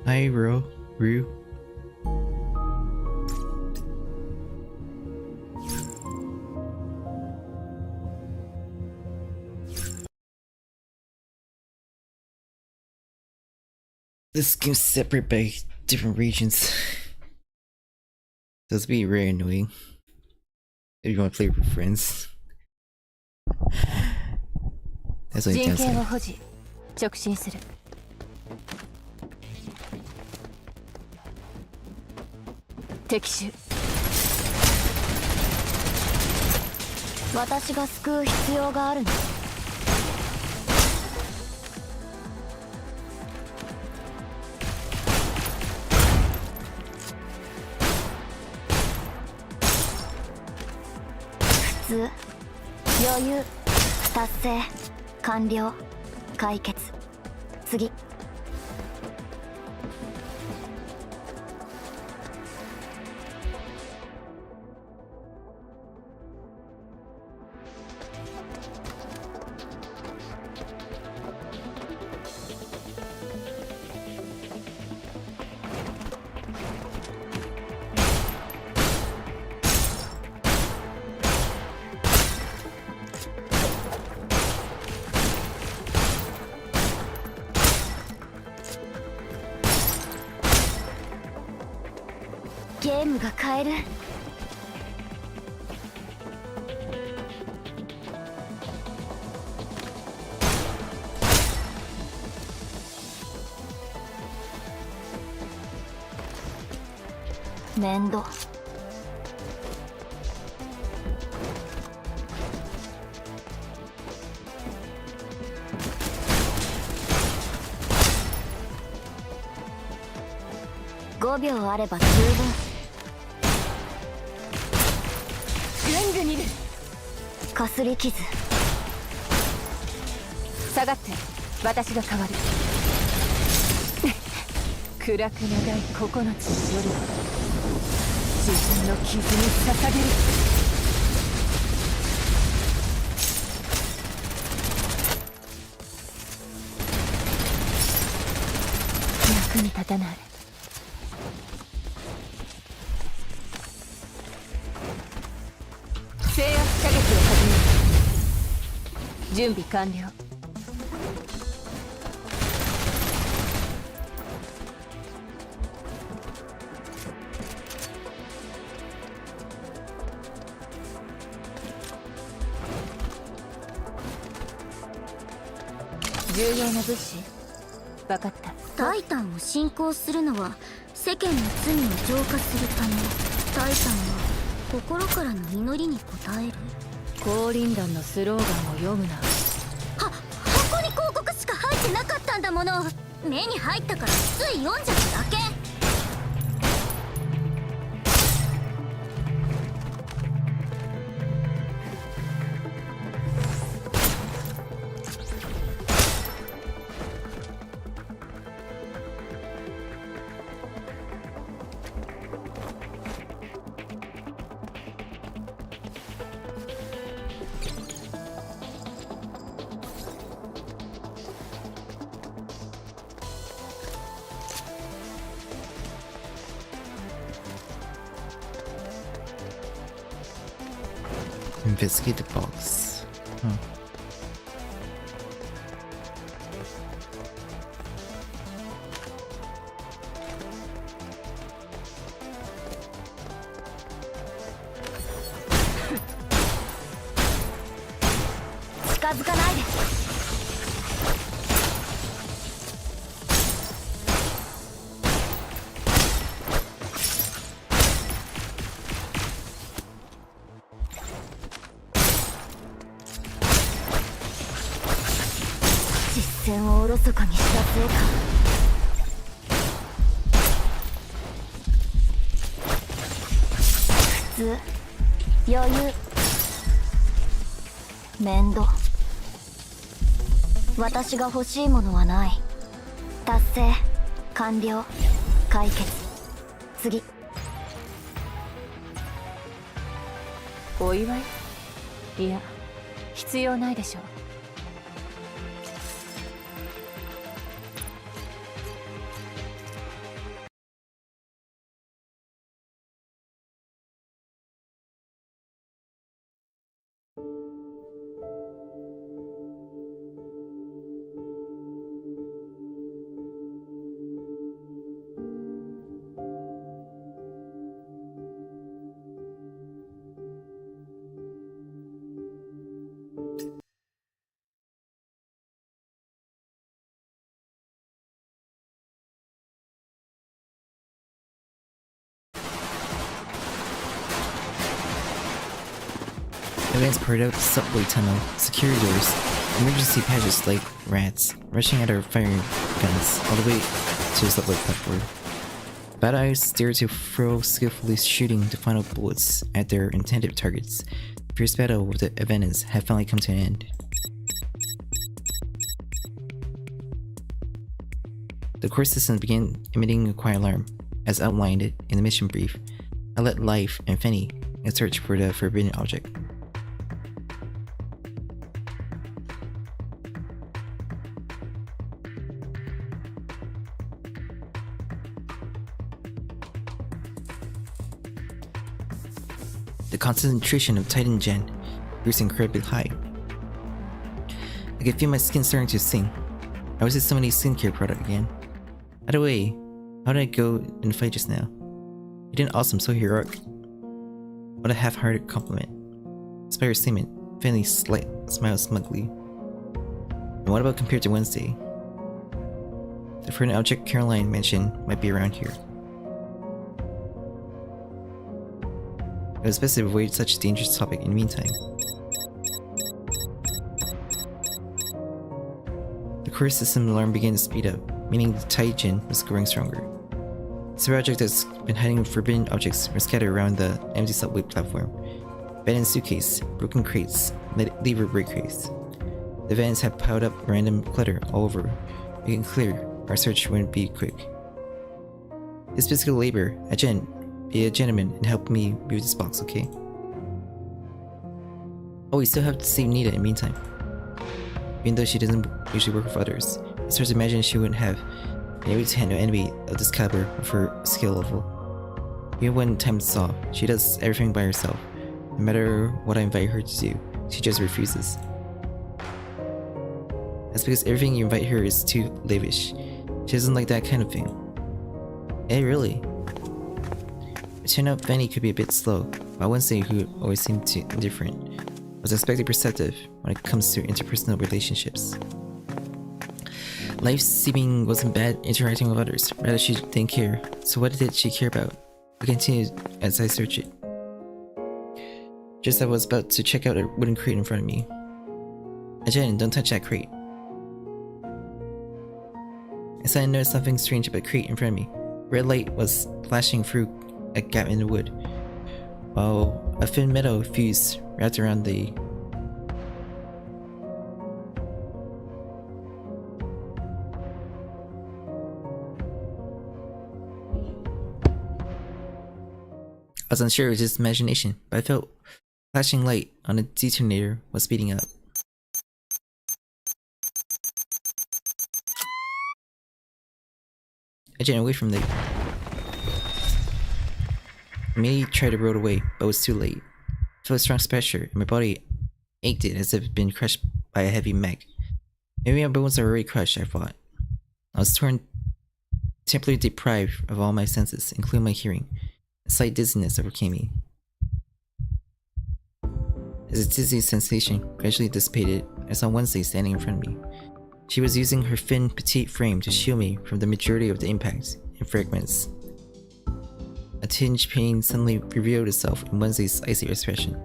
Hi, Ryu. This game's separate by different regions. That's be very annoying if you want to play with friends. That's only downside. 直進する。敵手。私が救う必要があるの。普通、余裕、達成、完了、解決。次。ゲームが変える。面倒。5秒あれば十分。リングにいる。かすり傷。下がって、私が代わる。暗く長い9つの夜を自分の傷に捧げる。役に立たない。制圧射撃を始める。準備完了。重要な物資？分かった。タイタンを信仰するのは世間の罪を浄化するため。タイタンは心からの祈りに応える。降臨弾のスローガンを読むな。箱に広告しか入ってなかったんだもの。目に入ったからつい読んじゃっただけ。Investigate the box. Huh.近づかないで。視線をおろそかにしたせいか。普通、余裕、面倒。私が欲しいものはない。達成、完了、解決。次。お祝い？いや、必要ないでしょう。Events poured out the subway tunnel, security doors, emergency passengers like rats, rushing at our firing guns all the way to the subway platform. Bad eyes stare to fro, skillfully shooting the final bullets at their intended targets. The fierce battle with the events had finally come to an end. The core system began emitting a quiet alarm, as outlined in the mission brief. I led Life and Fanny in search for the forbidden object. The concentration of Titan Gen grew incredibly high. I could feel my skin starting to sting. I was just so many skincare product again. By the way, how did I go in the fight just now? You did awesome, so heroic. What a half-hearted compliment. Despite her statement, Fanny smiled smugly. And what about compared to Wednesday? The forbidden object Caroline mentioned might be around here. It was best to avoid such a dangerous topic in the meantime. The core system alarm began to speed up, meaning the Taijin was growing stronger. The project that's been hiding forbidden objects were scattered around the empty subway platform. Abandoned suitcase, broken crates, lever brake crates. The vans had piled up random clutter all over, making it clear our search wouldn't be quick. This physical labor, be a gentleman and help me move this box, okay? Oh, we still have to save Nita in the meantime. Even though she doesn't usually work with others, I start to imagine she wouldn't have been able to handle an enemy of this caliber of her skill level. Even when time's off, she does everything by herself. No matter what I invite her to do, she just refuses. That's because everything you invite her is too lavish. She doesn't like that kind of thing. Hey, really? It turned out Fanny could be a bit slow, while Wednesday, who always seemed too indifferent, was unexpectedly perceptive when it comes to interpersonal relationships. Life seeming wasn't bad interacting with others, rather she didn't care, so what did she care about? I continued as I searched it. Just as I was about to check out a wooden crate in front of me. Jen, don't touch that crate. I suddenly noticed something strange about the crate in front of me. Red light was flashing through a gap in the wood, while a thin metal fuse wrapped around the I was unsure it was just imagination, but I felt flashing light on the detonator was speeding up. I ran away from there. I immediately tried to roll away, but it was too late. I felt a strong pressure, and my body ached as if it had been crushed by a heavy mech. Maybe my bones are already crushed, I thought. I was temporarily deprived of all my senses, including my hearing. A slight dizziness overcame me. As the dizzy sensation gradually dissipated, I saw Wednesday standing in front of me. She was using her thin, petite frame to shield me from the majority of the impacts and fragments. A tinged pain suddenly revealed itself in Wednesday's icy expression.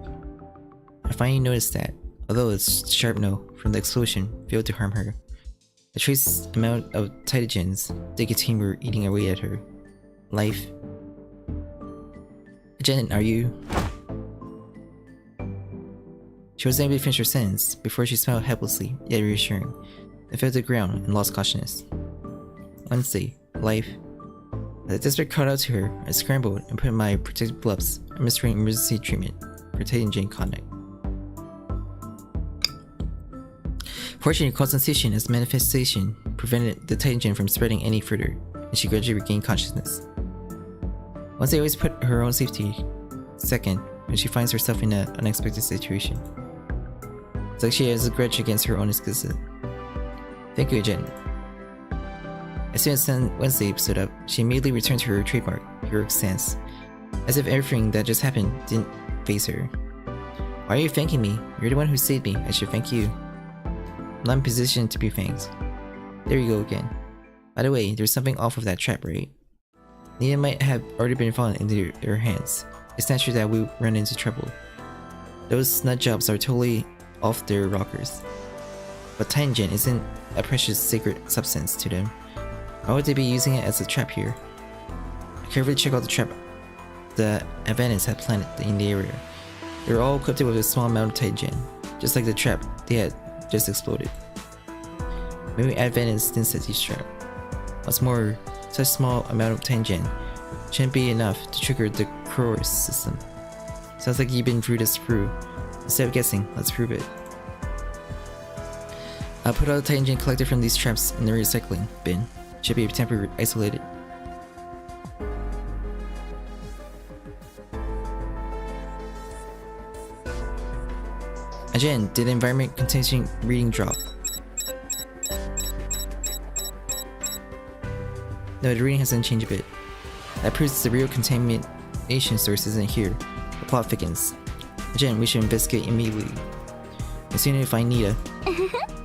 I finally noticed that, although its sharp note from the explosion failed to harm her, a trace amount of Titagens they contained were eating away at her. Life. Jen, are you? She wasn't able to finish her sentence before she smiled helplessly, yet reassuring. I fell to the ground and lost consciousness. Wednesday. Life. As I desperately called out to her, I scrambled and put on my protective gloves, administering emergency treatment for Titan contact. Fortunately, concentration as manifestation prevented the Titan from spreading any further, and she gradually regained consciousness. Wednesday always put her own safety second when she finds herself in an unexpected situation. It's like she has a grudge against her own exquisite. Thank you, Jen. As soon as Wednesday stood up, she immediately returned to her trademark, heroic stance, as if everything that just happened didn't faze her. Why are you thanking me? You're the one who saved me. I should thank you. I'm not in position to be thanked. There you go again. By the way, there's something off of that trap, right? Nina might have already been fallen into their hands. It's natural that we run into trouble. Those nut jobs are totally off their rockers. But Titangen isn't a precious sacred substance to them. Why would they be using it as a trap here? I carefully checked out the trap the Adventists had planted in the area. They were all equipped with a small amount of Titangen, just like the trap they had just exploded. Maybe Adventists didn't set these traps. What's more, such small amount of Titangen shouldn't be enough to trigger the Kroos system. Sounds like you've been through this through. Instead of guessing, let's prove it. I'll put all the Titangen collected from these traps in the recycling bin. Should be temporarily isolated. Again, did the environment containment reading drop? No, the reading hasn't changed a bit. That proves the real contamination source isn't here. The plot thickens. Again, we should investigate immediately. As soon as we find Nita,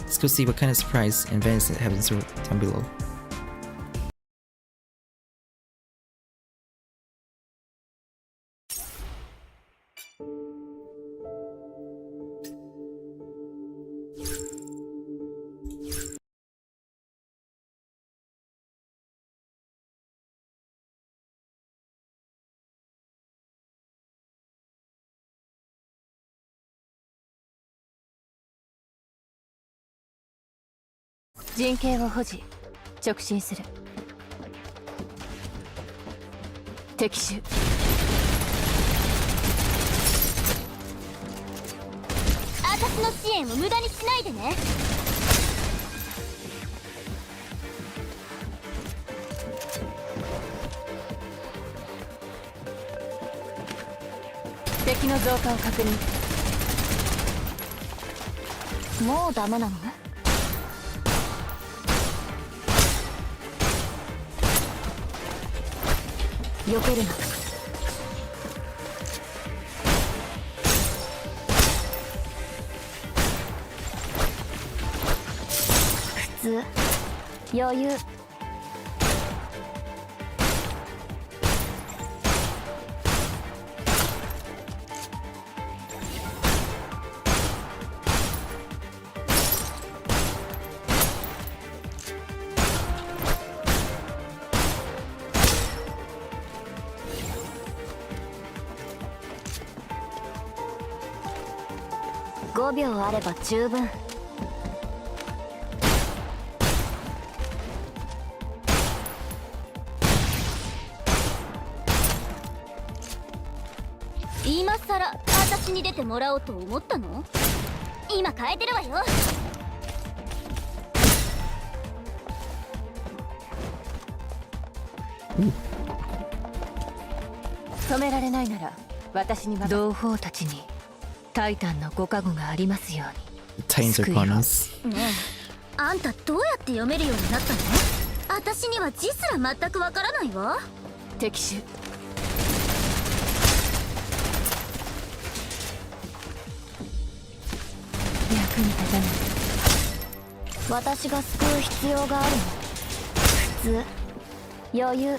let's go see what kind of surprise and events have in store down below.陣形を保持直進する敵手私の支援を無駄にしないでね。敵の増加を確認もうダメなの避けるな普通余裕5秒あれば十分今さら私に出てもらおうと思ったの？今変えてるわよ。止められないなら私には同胞たちにタイタンのご加護がありますように。Titans are upon us. ねえ、あんたどうやって読めるようになったの？私には字すら全くわからないわ。敵手役に立たない私が救う必要があるの普通余裕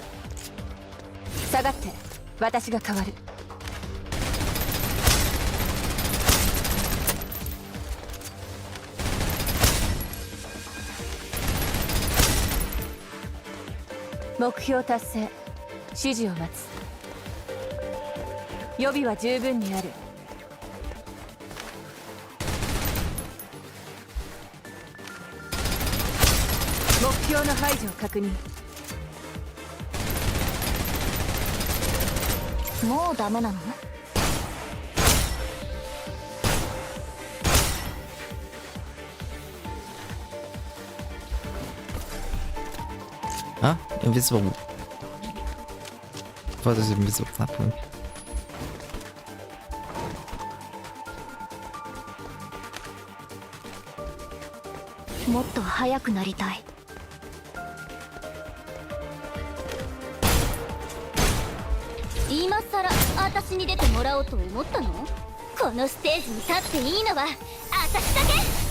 下がって私が変わる目標達成指示を待つ予備は十分にある目標の排除を確認もうダメなのHuh? Invisible. I thought there's an invisible platform.もっと速くなりたい今さら私に出てもらおうと思ったの？このステージに立っていいのは私だけ。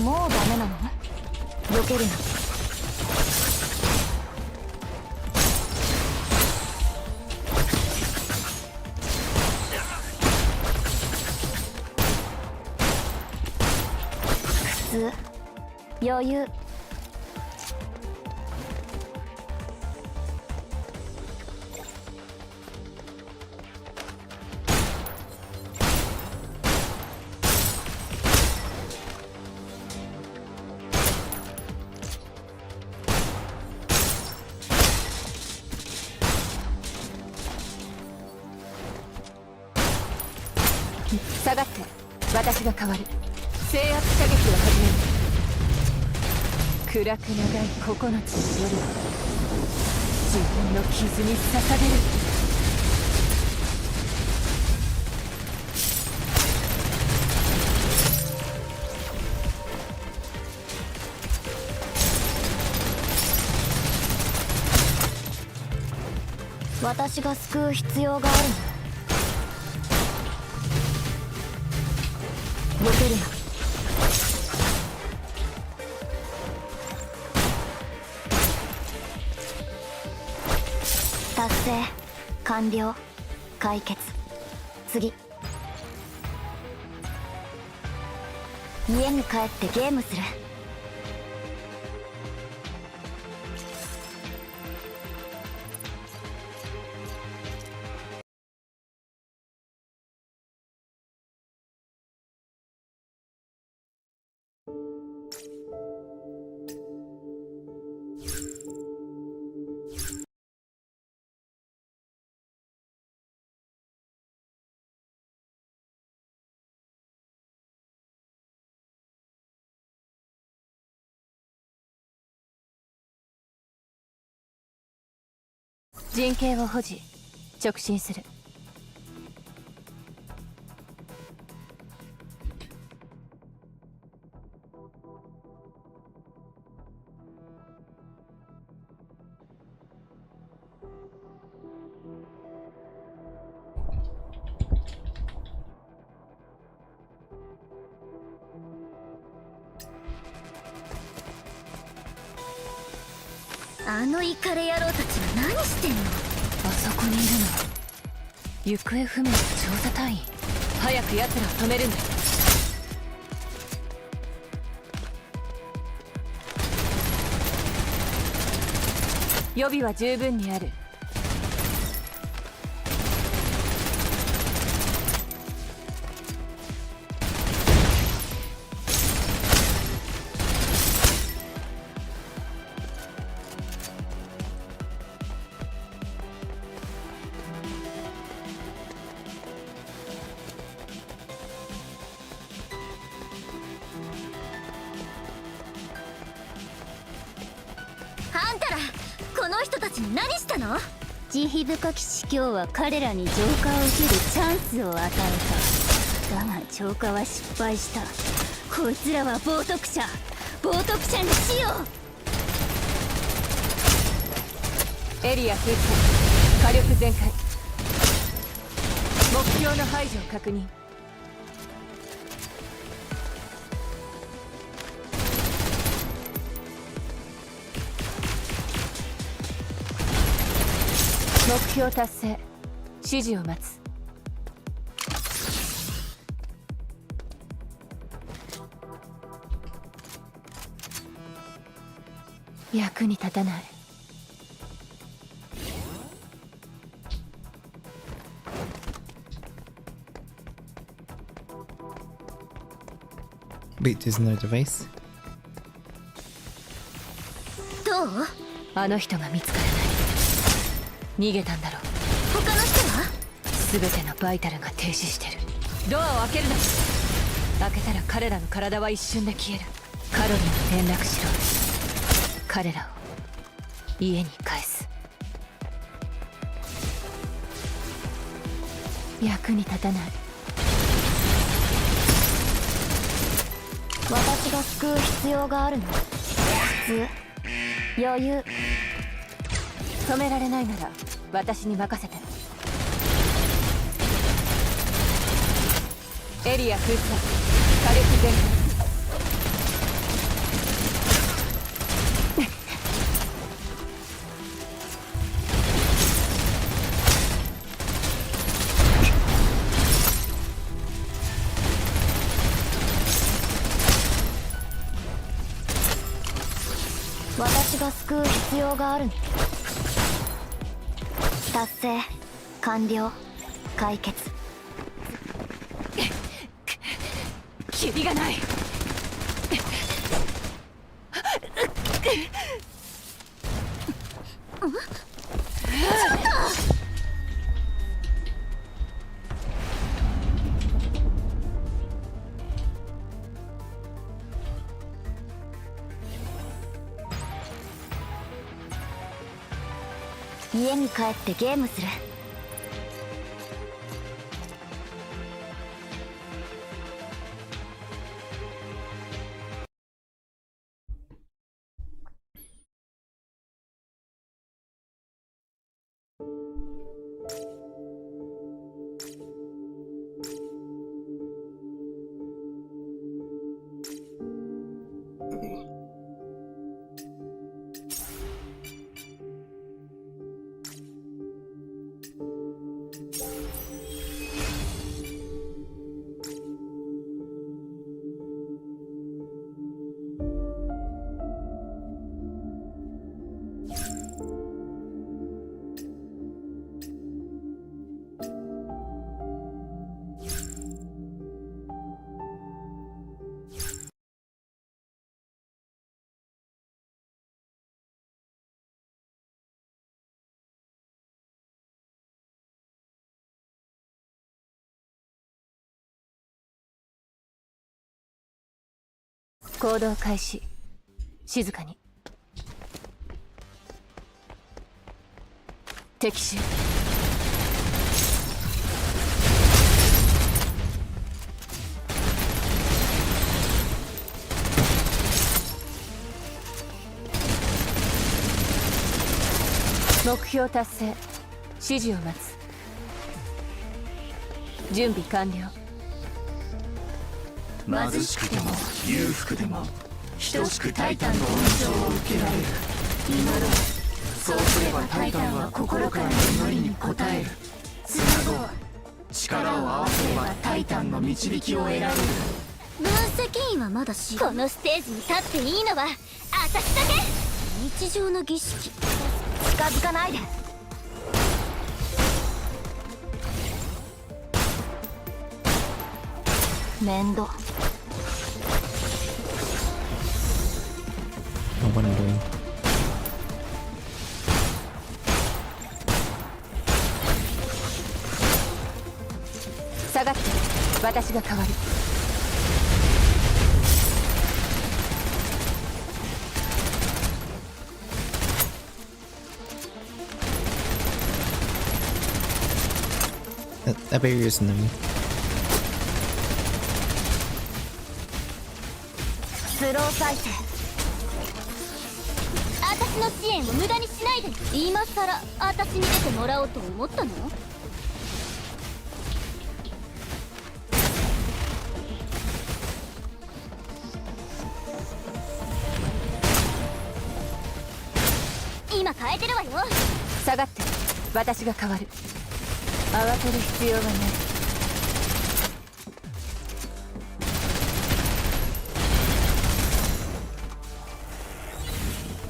もうダメなの？避けるな普通余裕。下がって私が代わる。制圧射撃を始める。暗く長い9つの夜は自分の傷に捧げる。私が救う必要があるの。避けるな。達成完了解決。次。家に帰ってゲームする。陣形を保持直進する。あのイカレ野郎たちは何してんの？あそこにいるの行方不明の調査隊員。早く奴らを止めるんだ。予備は十分にある。あんたらこの人たちに何したの？慈悲深き司教は彼らに浄化を受けるチャンスを与えた。だが浄化は失敗した。こいつらは冒涜者に死よ。エリア封鎖火力全開。目標の排除を確認。目標達成。指示を待つ。役に立たない。Wait, there's another device? どう？あの人が見つからない。逃げたんだろう。他の人は？全てのバイタルが停止してる。ドアを開けるな。開けたら彼らの体は一瞬で消える。カロリーに連絡しろ。彼らを家に返す。役に立たない。私が救う必要があるの。普通余裕。止められないなら私に任せて。エリア封鎖火力全開。私が救う必要がある。達成完了解決。キリがない。家に帰ってゲームする。行動開始。静かに。敵襲。目標達成。指示を待つ。準備完了。貧しくても裕福でも等しくタイタンの恩情を受けられる。祈ろう。そうすればタイタンは心からの祈りに応える。つなごう。力を合わせればタイタンの導きを得られる。分析員はまだし、このステージに立っていいのは私だけ。日常の儀式。近づかないで。面倒。What I'm doing. 下がって。私が代わる。That barrier is enemy. スロー再生。私の支援を無駄にしないで。今さら私に出てもらおうと思ったの？今変えてるわよ。下がって。私が代わる。慌てる必要はない。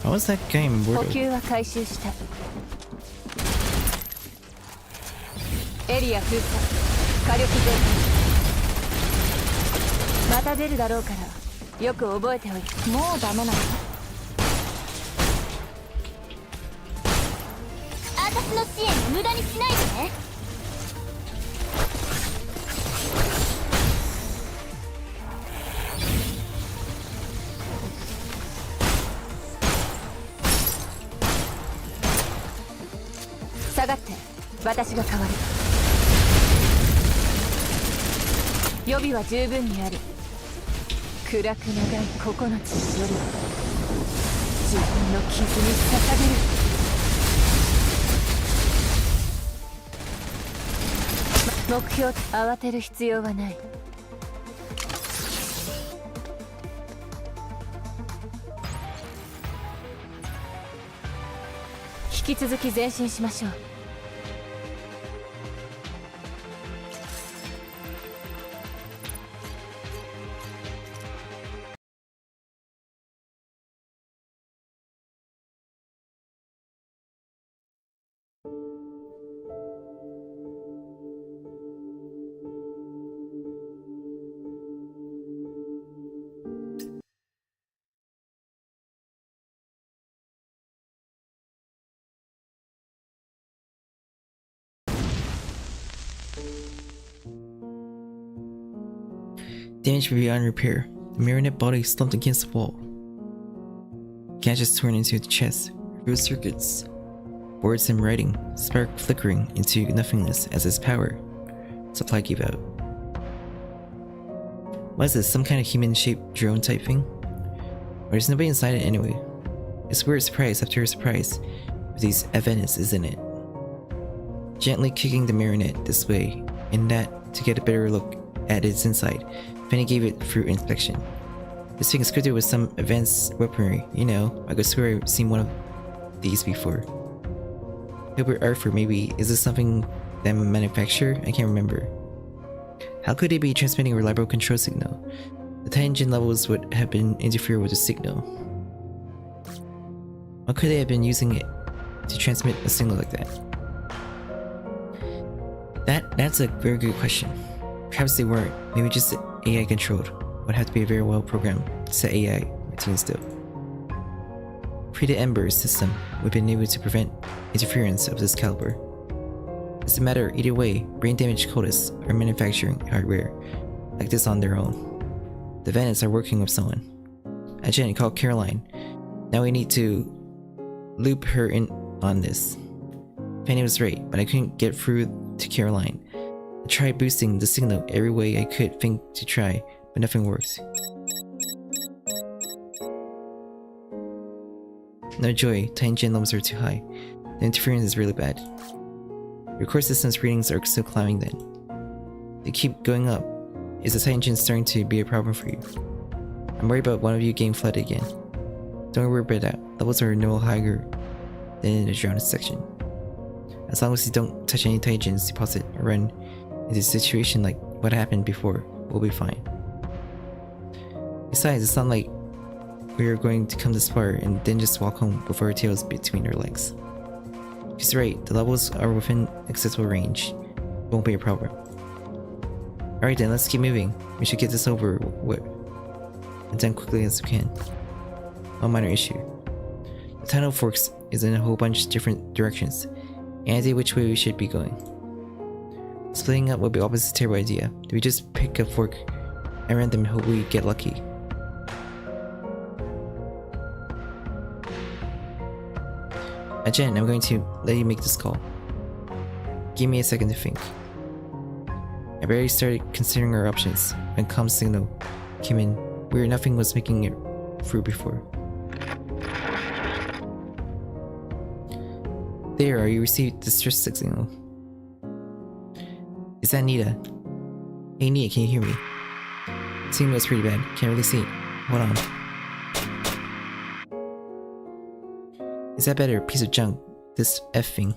How was that game 補 worded? 給は回収した。エリア封鎖。火力全開。また出るだろうからよく覚えておいて。もうダメなの？私の支援を無駄にしないでね。下がって。私が代わる。予備は十分にある。暗く長い9つの夜は自分の傷に捧げる。目標。慌てる必要はない。引き続き前進しましょう。Damage beyond repair. The marionette body slumped against the wall. Gadgets torn into the chest. Revealed circuits. Words and writing. Spark flickering into nothingness as his power supply gave out. What is this? Some kind of human-shaped drone type thing? Or there's nobody inside it anyway. It's weird surprise after surprise with these events, isn't it? Gently kicking the marionette this way and that to get a better look at its inside. Penny gave it through inspection. This thing is equipped with some advanced weaponry, you know. I could swear I've seen one of these before. Hilbert Arthur, maybe. Is this something they manufacture? I can't remember. How could they be transmitting a reliable control signal? The tangent levels would have been interfere with the signal. Why could they have been using it to transmit a signal like that? That's a very good question. Perhaps they weren't. Maybe just AI controlled. Would have to be a very well programmed set AI routine still. Pre the Ember system would have been able to prevent interference of this caliber. It's a matter either way, brain damage cultists are manufacturing hardware like this on their own. The Venets are working with someone. A Jen called Caroline. Now we need to loop her in on this. Penny was right, but I couldn't get through to Caroline. I tried boosting the signal every way I could think to try, but nothing works. No joy, tangent levels are too high. The interference is really bad. Your core system's readings are still climbing then. They keep going up. Is the tangent starting to be a problem for you? I'm worried about one of you getting flooded again. Don't worry about that. Levels are no higher than in the drowned section. As long as you don't touch any tangents, deposit or run into a situation like what happened before, we'll be fine. Besides, it's not like we are going to come this far and then just walk home with our tails between our legs. She's right, the levels are within accessible range. It won't be a problem. Alright then, let's keep moving. We should get this over with and done quickly as we can. One minor issue. The tunnel forks is in a whole bunch of different directions. Any idea which way we should be going? Splitting up would be always a terrible idea. Do we just pick a fork and run them and hope we get lucky? Jen, I'm going to let you make this call. Give me a second to think. I barely started considering our options when comm signal came in where nothing was making it through before. There, you received distress signal. Is that Nita? Hey Nita, can you hear me? Signal is pretty bad. Can't really see it. Hold on. Is that better? Piece of junk. This F thing.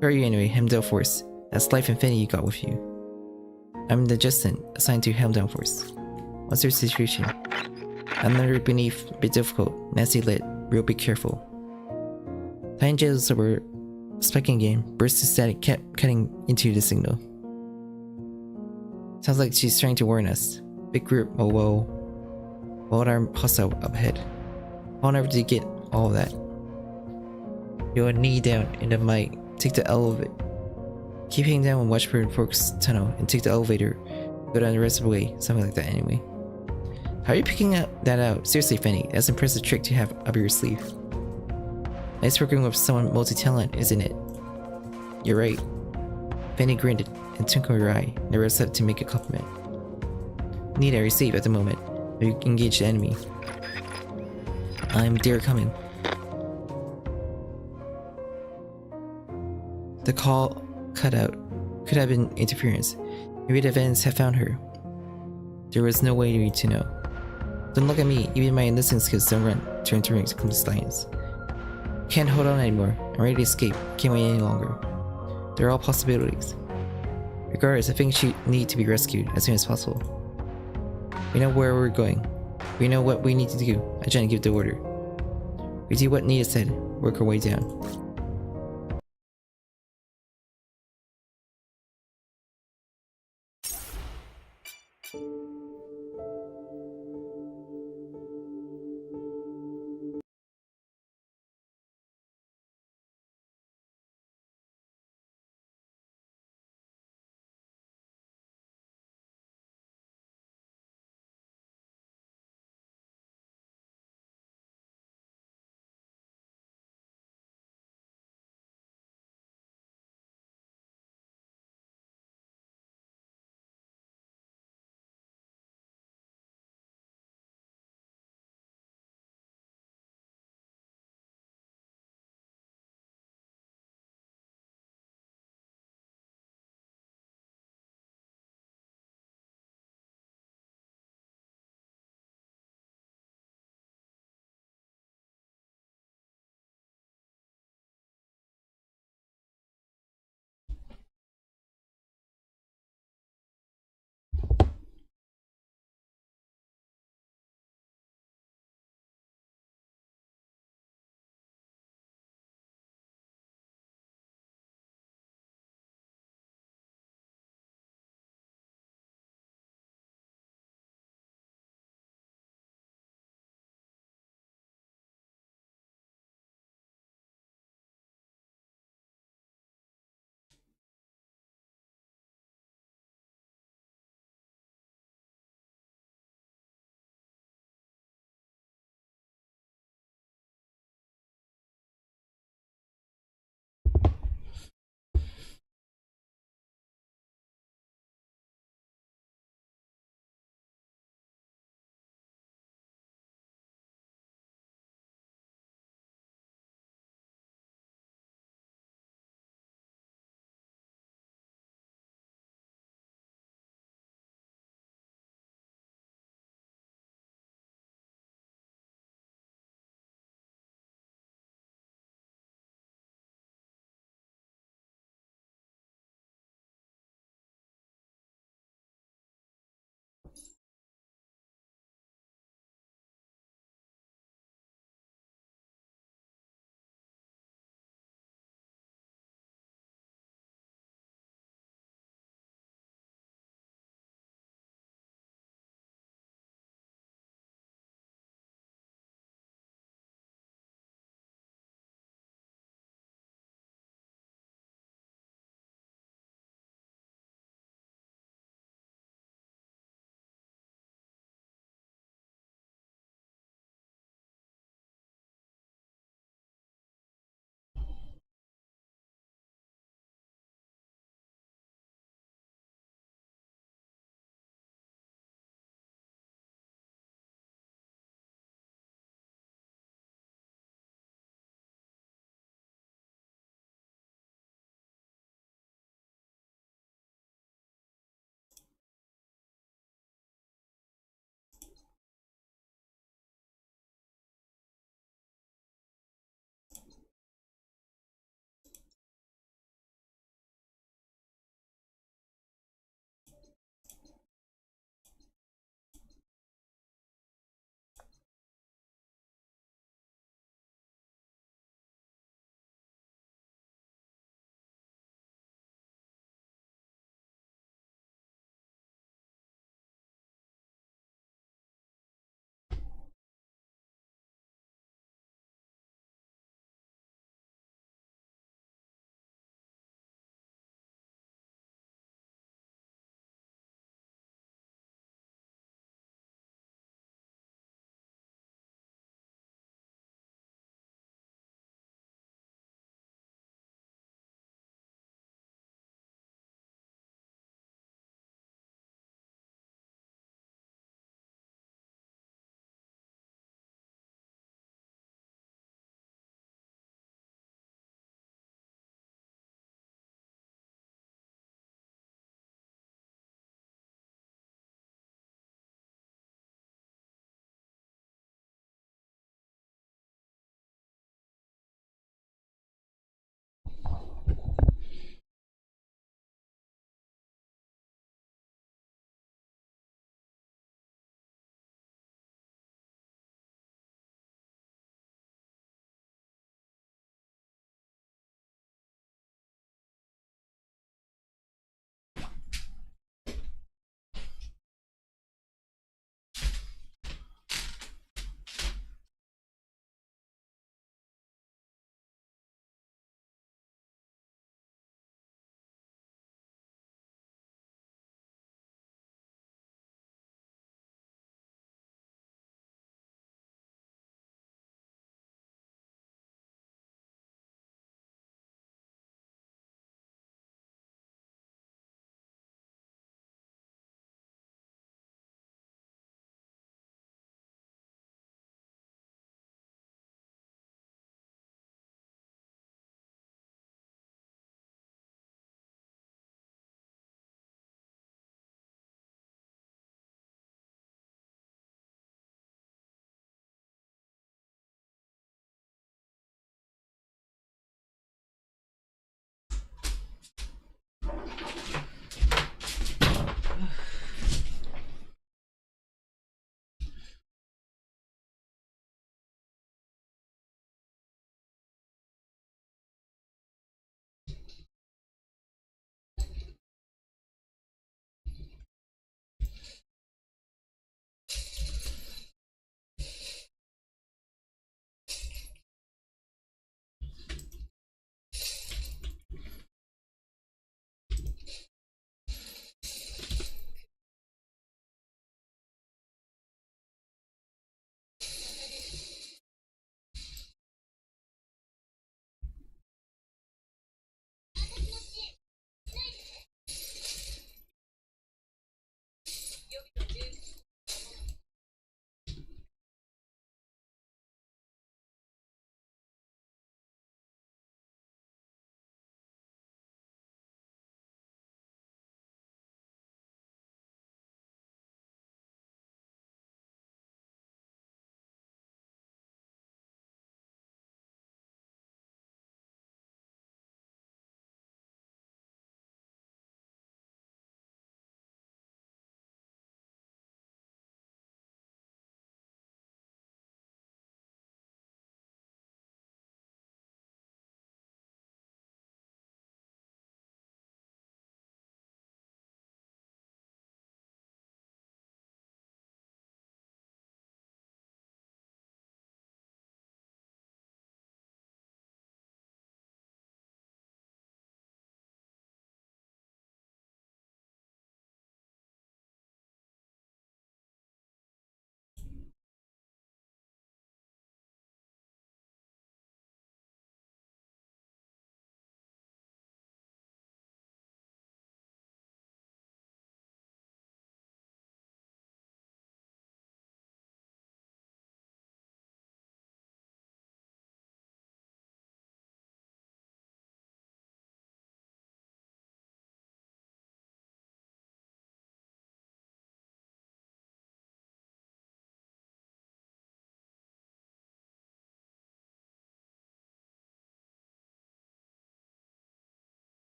Who are you anyway? Helmdale Force. That's Life Infinity you got with you. I'm the Justin, assigned to Helmdale Force. What's your situation? Another beneath, a bit difficult, nasty lit, real be careful. Tangents were spiking again, bursts of static kept cutting into the signal. Sounds like she's trying to warn us. Big group, oh whoa. Wild arm hostile up ahead. How never did you get all of that? Your knee down in the mic. Take the elevator. Keep hanging down and watch for Forks tunnel and take the elevator. Go down the rest of the way. Something like that anyway. How are you picking that out? Seriously, Fanny, that's an impressive trick to have up your sleeve. Nice working with someone multi-talent, isn't it? You're right. Fanny grinned and twinkled her eye, never upset to make a compliment. Need I receive at the moment. You engage the enemy. I'm dear coming. The call cut out. Could have been interference. Maybe the events have found her. There was no way to know. Don't look at me. Even my listening skills don't run. Turn to rings, come to science. Can't hold on anymore. I'm ready to escape. Can't wait any longer. They're all possibilities. Regardless, I think she need to be rescued as soon as possible. We know where we're going. We know what we need to do. I try to give the order. We do what Nita said. Work our way down.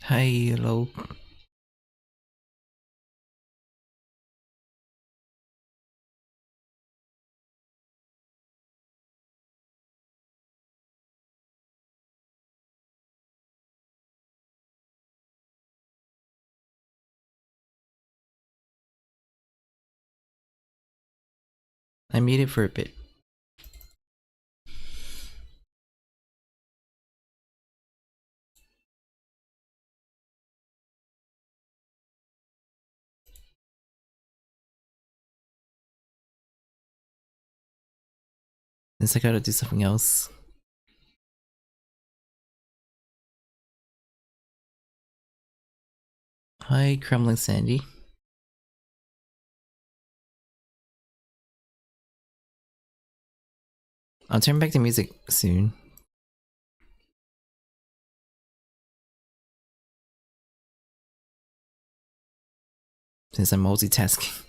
Hi, hello. I muted for a bit. Since I gotta do something else. Hi, Crumbling Sandy. I'll turn back the music soon. Since I'm multitasking.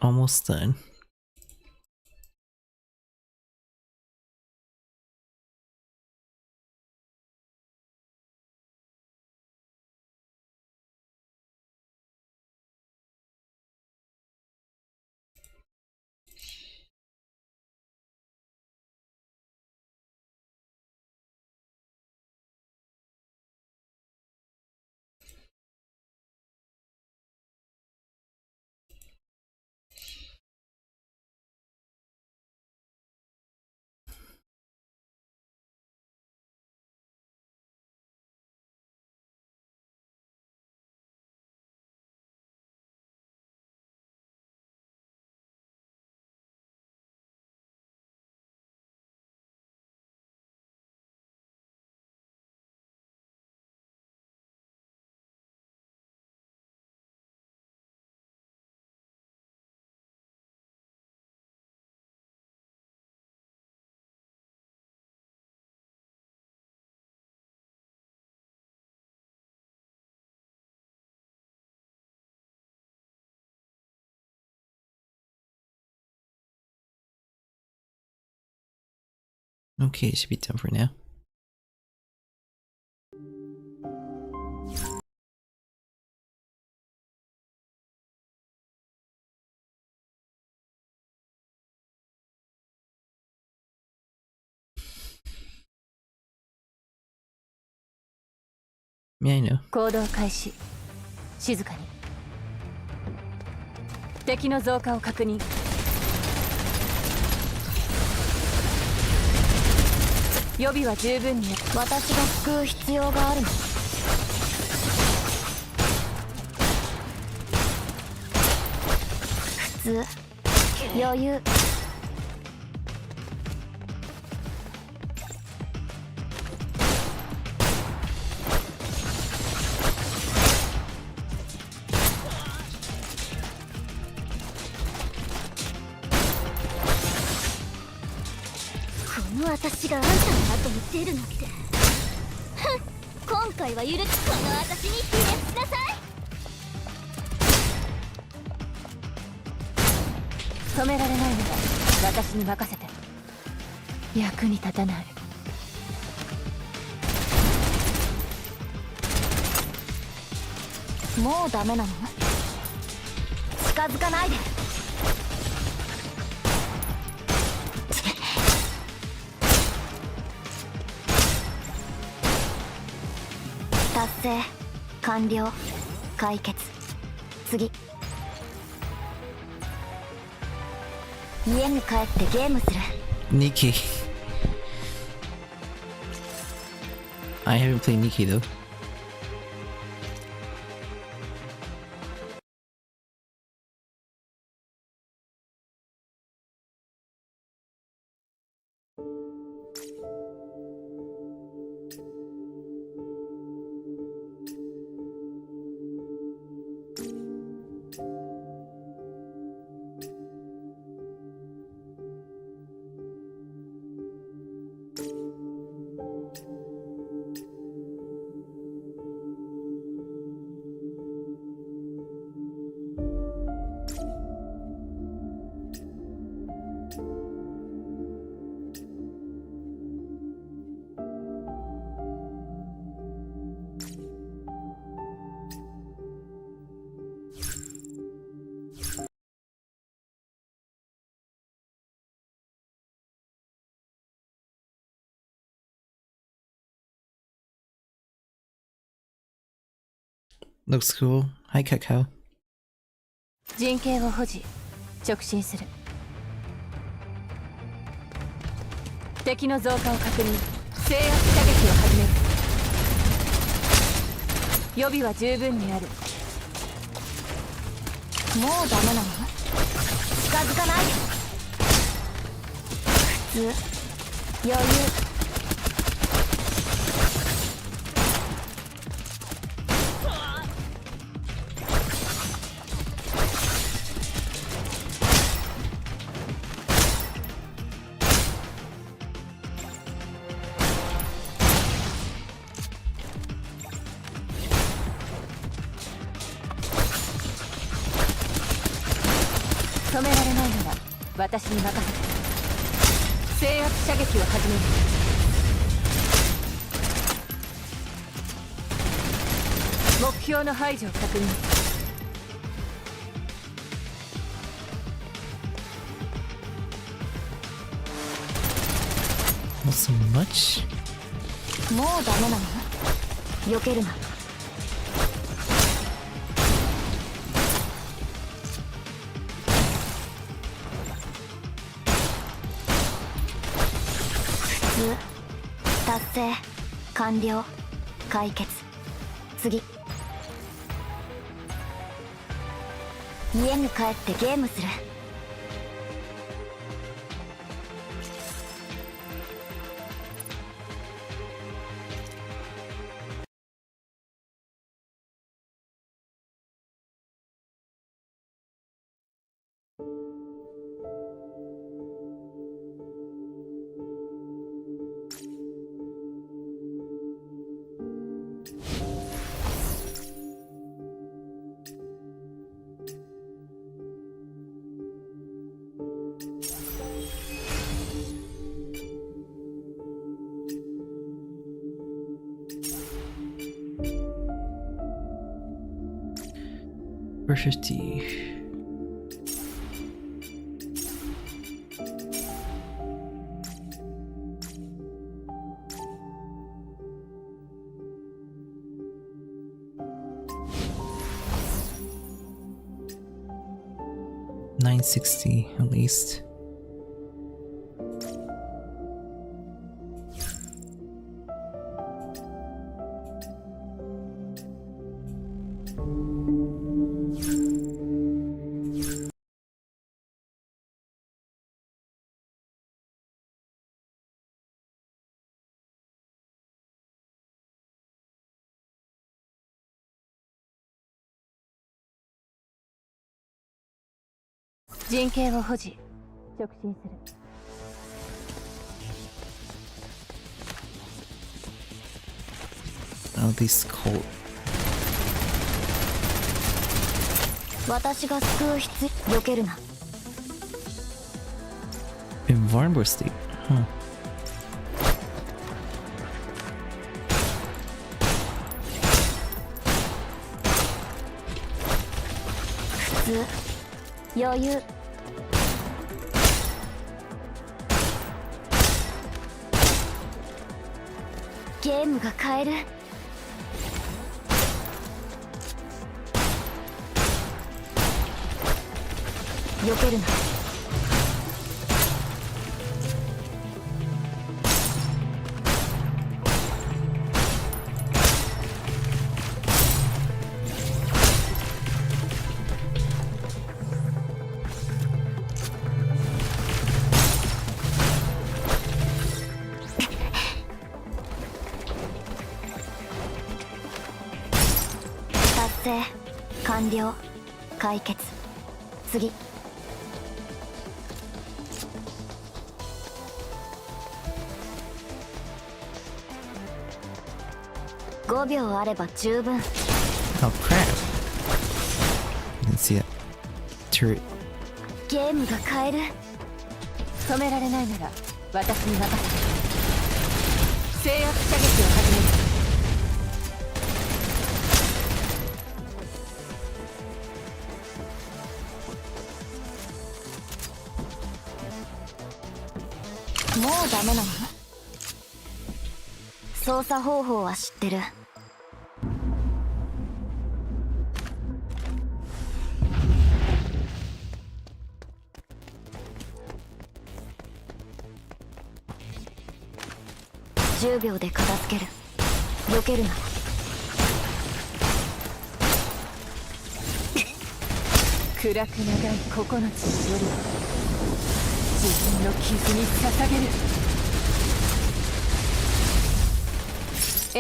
Almost done. Okay, it should be done for now. Yeah, I know. 行動開始。静かに。敵の増加を確認。予備は十分に。私が救う必要があるの。普通余裕。私があんたの後に出るなんて。今回は許す。この私にひれ伏しなさい。止められないなら私に任せて。役に立たない。もうダメなの？近づかないで。達成完了解決。次。家に帰ってゲームする。Nikki. I haven't played Nikki though. Looks cool. Hi, Cacao. 陣形を保持、直進する。敵の増加を確認。制圧射撃を始める。予備は十分にある。もうダメなの？近づかないで。普通余裕。止められないなら私に任せて。制圧射撃を始める。目標の排除を確認。Not so much. もうダメなの？避けるな。達成完了解決。次。家に帰ってゲームする。450. $960 at least.「陣形を保持直進する」Oh, this cold. 私が救う避けるな。vulnerable state. Huh. 普通余裕ゲームが変える避けるな達成完了解決次5秒あれば十分 Oh crap! You can see that turret. ゲームが変える止められないなら私に任せて制圧射撃を始めるもうダメなの操作方法は知ってる10秒で片付ける避けるな暗く長い9つの夜を自分の傷に捧げる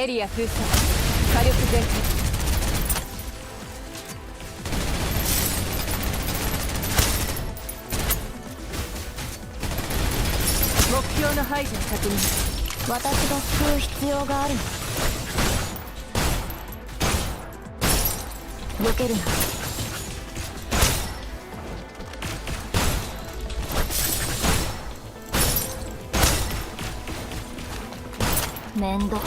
エリア封鎖火力全開目標の排除を確認私が救う必要があるの避けるな面倒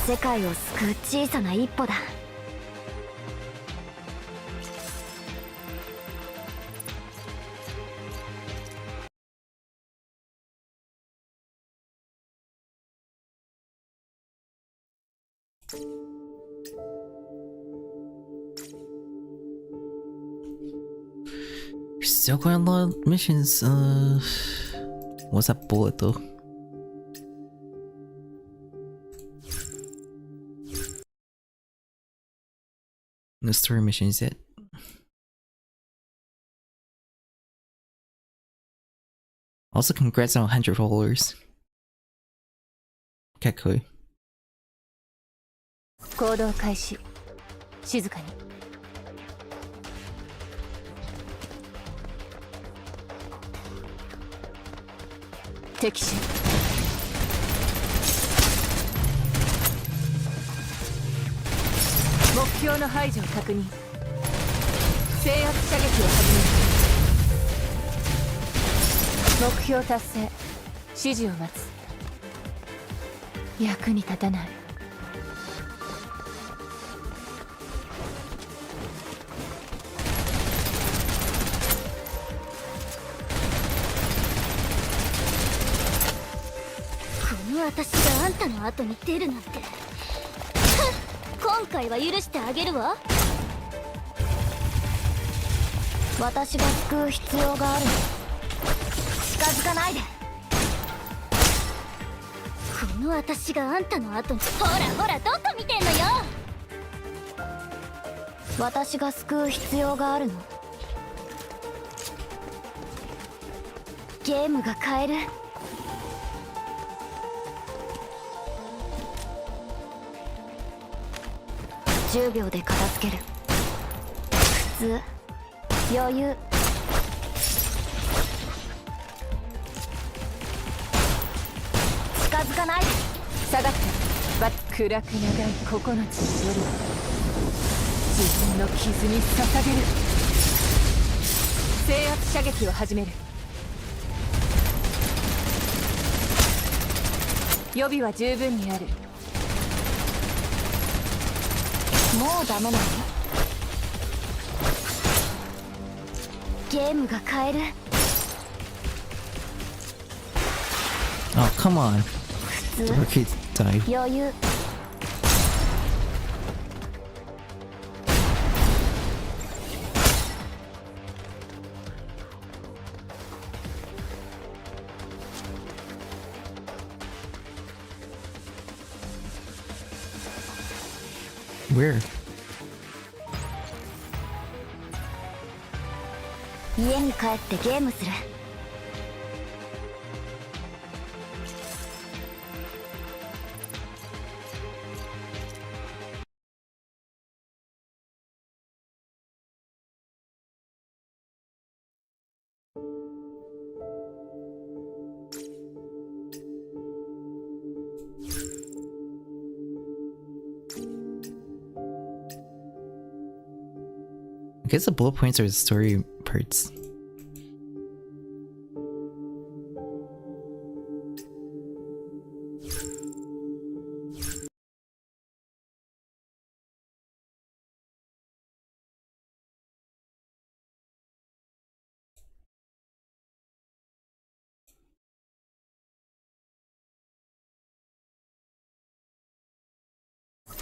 世界を救う小さな一歩だStill quite a lot of missions. What's that bullet though? No story missions yet. Also, congrats on 100 followers. Kakui. 行動開始静かに敵視目標の排除を確認制圧射撃を始める目標達成指示を待つ役に立たない私があんたの後に出るなんて今回は許してあげるわ私が救う必要があるの近づかないでこの私があんたの後にほらほらどこ見てんのよ私が救う必要があるのゲームが変える10秒で片付ける普通余裕近づかないで下がって暗く長い9つの夜を自分の傷に捧げる。制圧射撃を始める。予備は十分にある。もうダメなの？ゲームが変える。 Oh, come on. 普通 JP-rKyECtnz died. 余裕。 Where? 家に帰ってゲームする。I guess the bullet points are the story parts.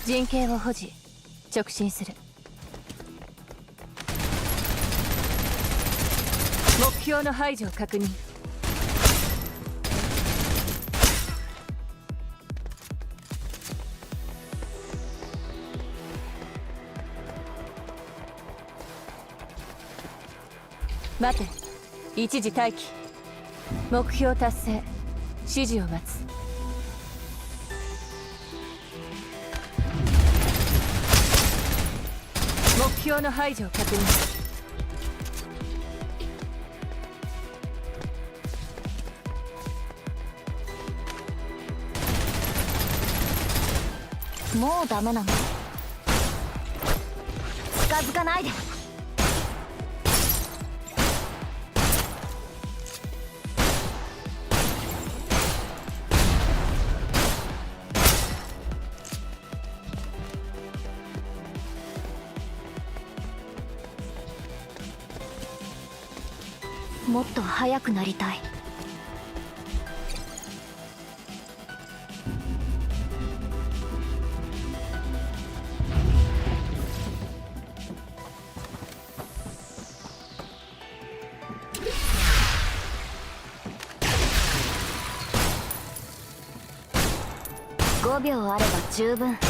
陣形を保持。直進する。目標の排除を確認。待て。一時待機。目標達成。指示を待つ。目標の排除を確認。もうダメなの？近づかないで。もっと速くなりたい。5秒あれば十分。普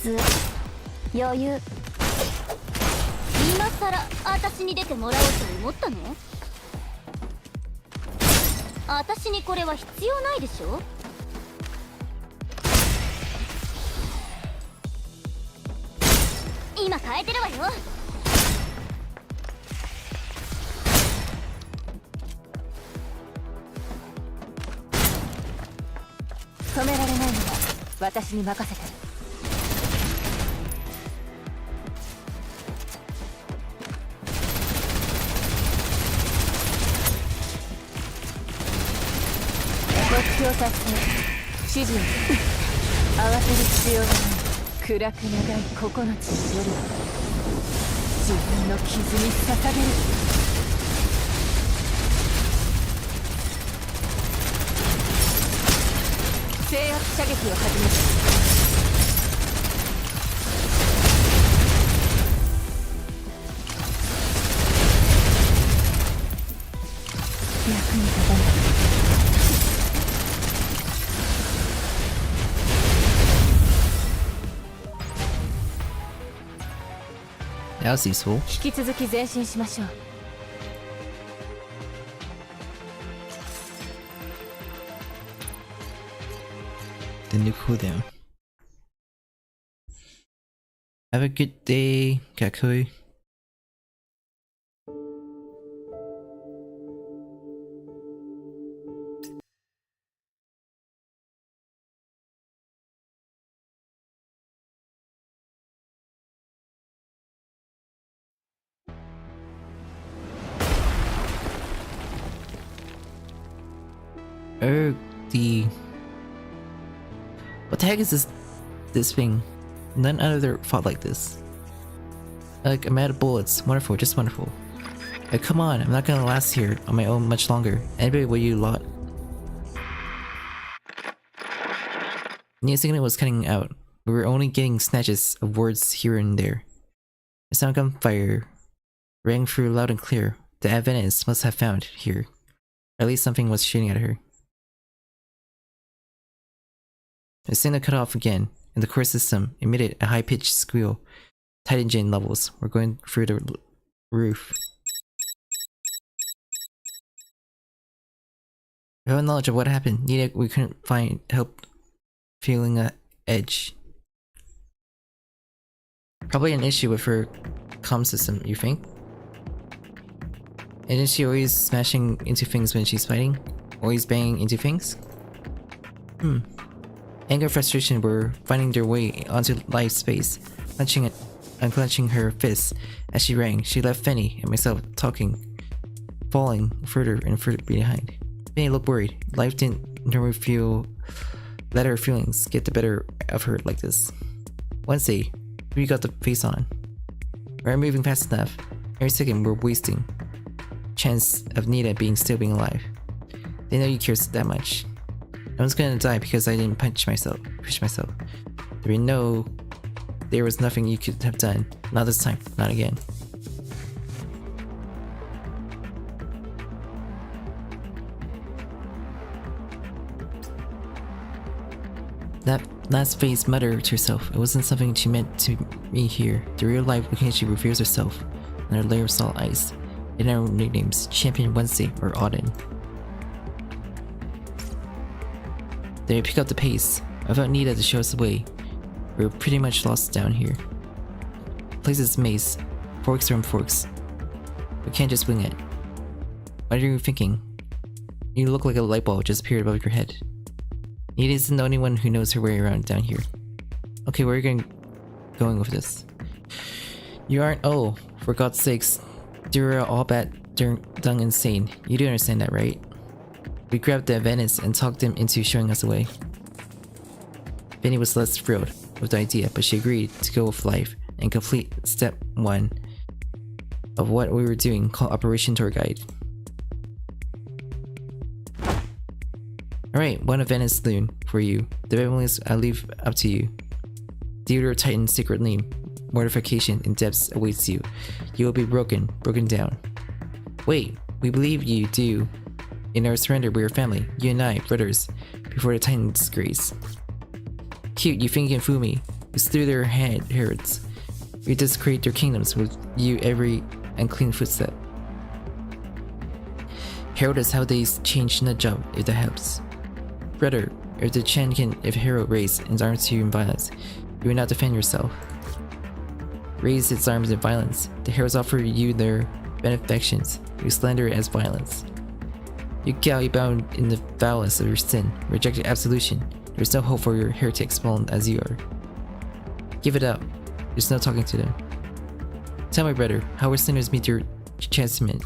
通。余裕。今さら私に出てもらおうと思ったの？私にこれは必要ないでしょ？今変えてるわよ。止められないのは私に任せて。目標達成。指示を。慌てる必要がない。暗く長い9つの夜は自分の傷に捧げる。制圧射撃を始める。役に立たない。That was useful. 引き続き前進しましょう。The new cooldown. Have a good day, Kakui. What the heck is this thing? None other fought like this. Like, I'm out of bullets. Wonderful, just wonderful. Like, come on, I'm not gonna last here on my own much longer. Anybody will you lot. The signal was cutting out. We were only getting snatches of words here and there. The sound of gunfire rang through loud and clear. The Adventists must have found here. At least something was shooting at her. The signal cut off again, and the core system emitted a high-pitched squeal. Tight engine levels were going through the roof. Without knowledge of what happened, we couldn't find help feeling an edge. Probably an issue with her comm system, you think? Isn't she always smashing into things when she's fighting? Always banging into things? Anger and frustration were finding their way onto life space, unclenching her fists as she rang. She left Fanny and myself talking, falling further and further behind. Fanny looked worried. Life didn't normally let her feelings get the better of her like this. Wednesday, we got the face on. We aren't moving fast enough. Every second we're wasting. Chance of Nita still being alive. They know you care that much. No one's gonna die because I didn't push myself. There was nothing you could have done. Not this time. Not again. That last phase muttered to herself. It wasn't something she meant to me here. The real life looking at she reveals herself in her layer of salt ice. In our nicknames, Champion Wednesday or Auden. They pick up the pace. Without Nita to show us the way, we're pretty much lost down here. The place is a maze. Forks from forks. We can't just wing it. What are you thinking? You look like a light bulb just appeared above your head. Nita isn't the only one who knows her way around down here. Okay, where are you going with this? You aren't. Oh, for God's sakes. You're all done insane. You do understand that, right? We grabbed the Adventists and talked them into showing us the way. Fanny was less thrilled with the idea, but she agreed to go with life and complete step 1 of what we were doing, called Operation Tour Guide. Alright, one Adventist loon for you. The families I leave up to you. Theodore Titan's secret name. Mortification in depths awaits you. You will be broken down. Wait, we believe you do. In our surrender, we are family. You and I, brothers, before the Titan's grace. Cute, you think you can fool me. We slew their herds. We desecrate their kingdoms with you every unclean footstep. Herald us how they change nut job, if that helps. Brother, if the Chen can, if Herald raise its arms to you in violence, you will not defend yourself. Raise its arms in violence. The heralds offer you their benefactions. You slander it as violence. You galley bound in the foulness of your sin, rejected absolution. There is no hope for your heretics spawned as you are. Give it up. There's no talking to them. Tell my brother, how will sinners meet your chastisement?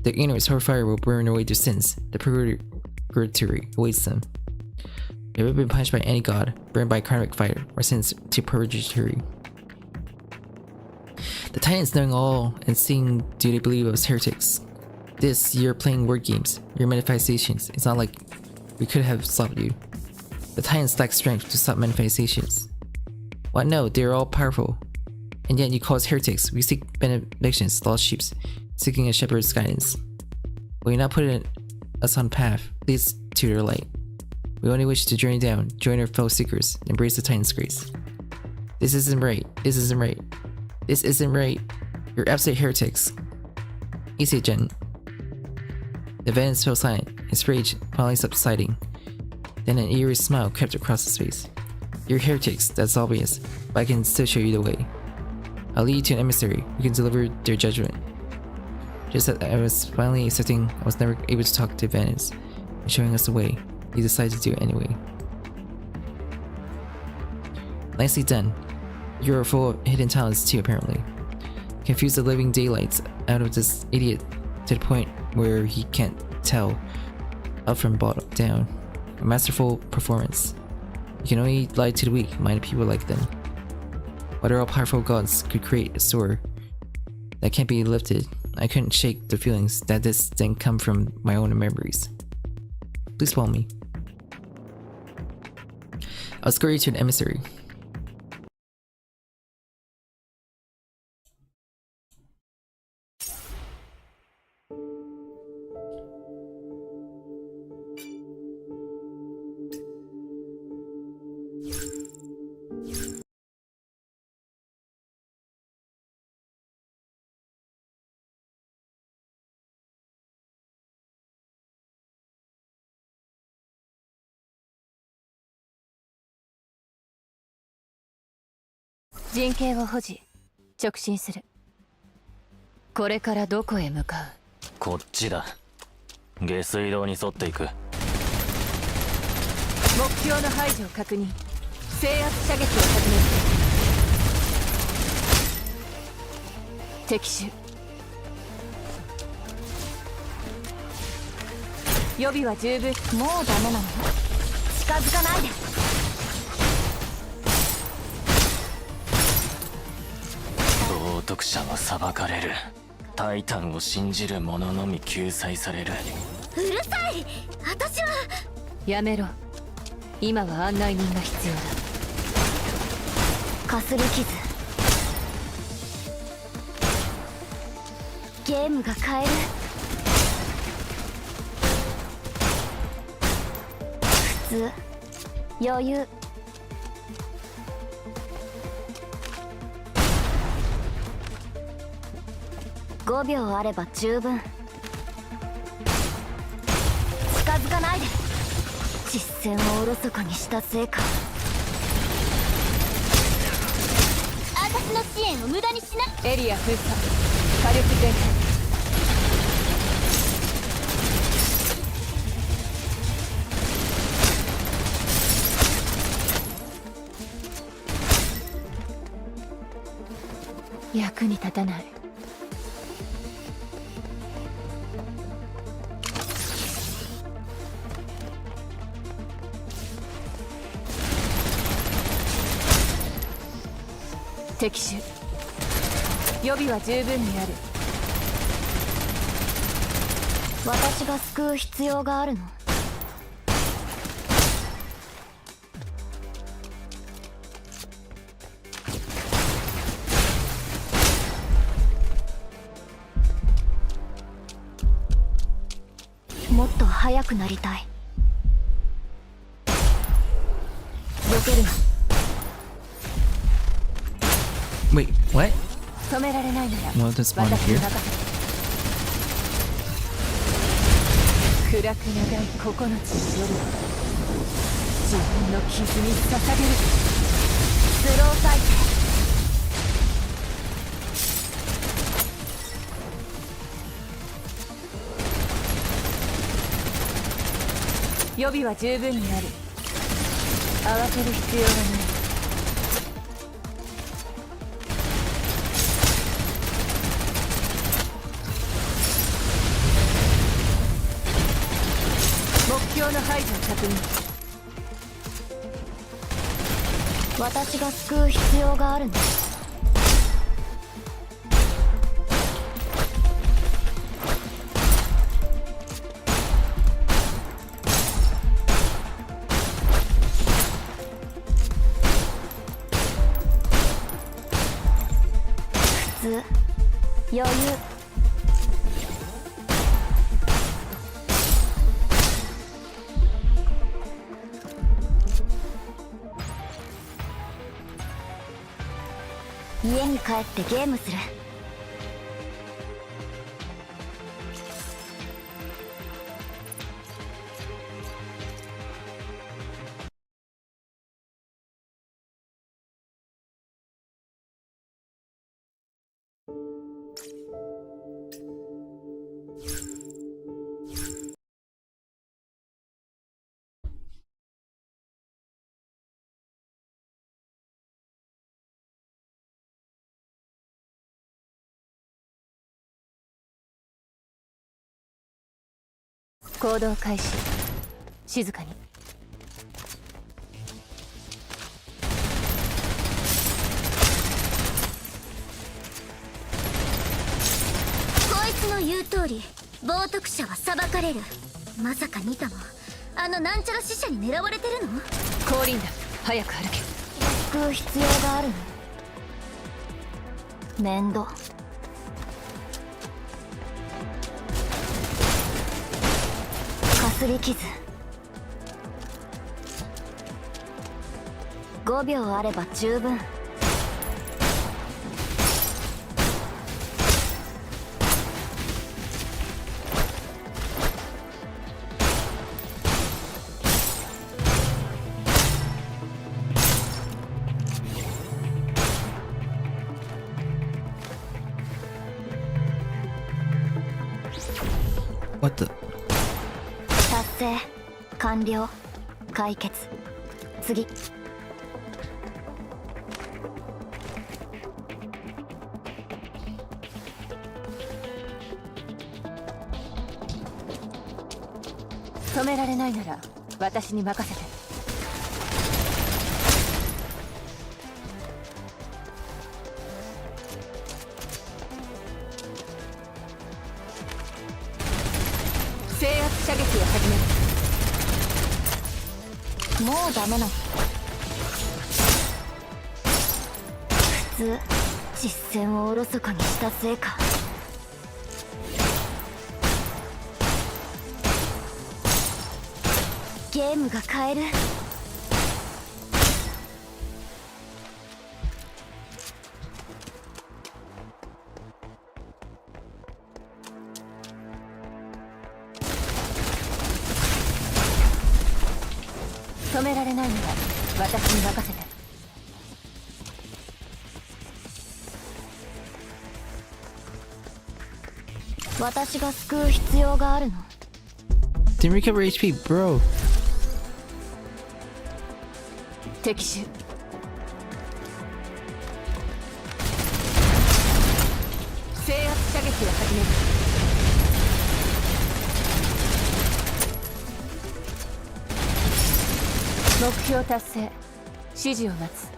The ignorance or fire will burn away their sins. The purgatory awaits them. If you have been punished by any god, burned by a karmic fire, or sent to purgatory. The Titans, knowing all and seeing, do they believe us heretics? You're playing word games, your manifestations. It's not like we could have stopped you. The Titans lack strength to stop manifestations. What? No, they're all powerful. And yet you call us heretics. We seek benedictions, lost sheep, seeking a shepherd's guidance. Will you not put us on path, leads to their light? We only wish to journey down, join our fellow seekers, embrace the Titan's grace. This isn't right. This isn't right. This isn't right. You're absolute heretics. Easy, Jen. The Adventist fell silent, his rage finally subsiding. Then an eerie smile crept across his face. You're heretics, that's obvious, but I can still show you the way. I'll lead you to an emissary who can deliver their judgment. Just as I was finally accepting I was never able to talk to Adventists and showing us the way, he decided to do it anyway. Nicely done. You're full of hidden talents too, apparently. Confuse the living daylights out of this idiot to the point where he can't tell Up from bottom down. A masterful performance. You can only lie to the weak, minded people like them. Whether all powerful gods could create a sword that can't be lifted, I couldn't shake the feelings that this didn't come from my own memories. Please follow me. I'll escort you to an emissary.陣形を保持、直進する。これからどこへ向かう？こっちだ。下水道に沿っていく。目標の排除を確認。制圧射撃を始める。敵手。予備は十分。もうダメなの？近づかないで。冒涜者は裁かれる。タイタンを信じる者のみ救済される。うるさい。私は。やめろ。今は案内人が必要だ。かすり傷。ゲームが変える。普通。余裕。5秒あれば十分。近づかないで。実戦をおろそかにしたせいか。私の支援を無駄にしない。エリア封鎖。火力全開。役に立たない。敵手。予備は十分にある。私が救う必要があるの？もっと速くなりたい。避けるな。Wait, what? 止められないなら Well, this spawn 私 here? に任せて。暗く長い9つの夜を自分の傷に捧げる。スロー再生。予備は十分にある。慌てる必要はない。目標の排除を確認。私が救う必要があるの。普通。余裕。家に帰ってゲームする。行動開始。静かに。こいつの言う通り冒涜者は裁かれる。まさかニタもあのなんちゃら死者に狙われてるの？降臨だ、早く歩け。救う必要があるの？面倒。かすり傷。5秒あれば十分。What the? 達成完了解決。次。止められないなら私に任せて。制圧射撃を始める。もうダメなの？普通実戦をおろそかにしたせいか。ゲームが変える。止められないなら私に任せて。私が救う必要があるの？ Didn't recover HP, bro. 敵襲。制圧射撃を始める。目標達成。指示を待つ。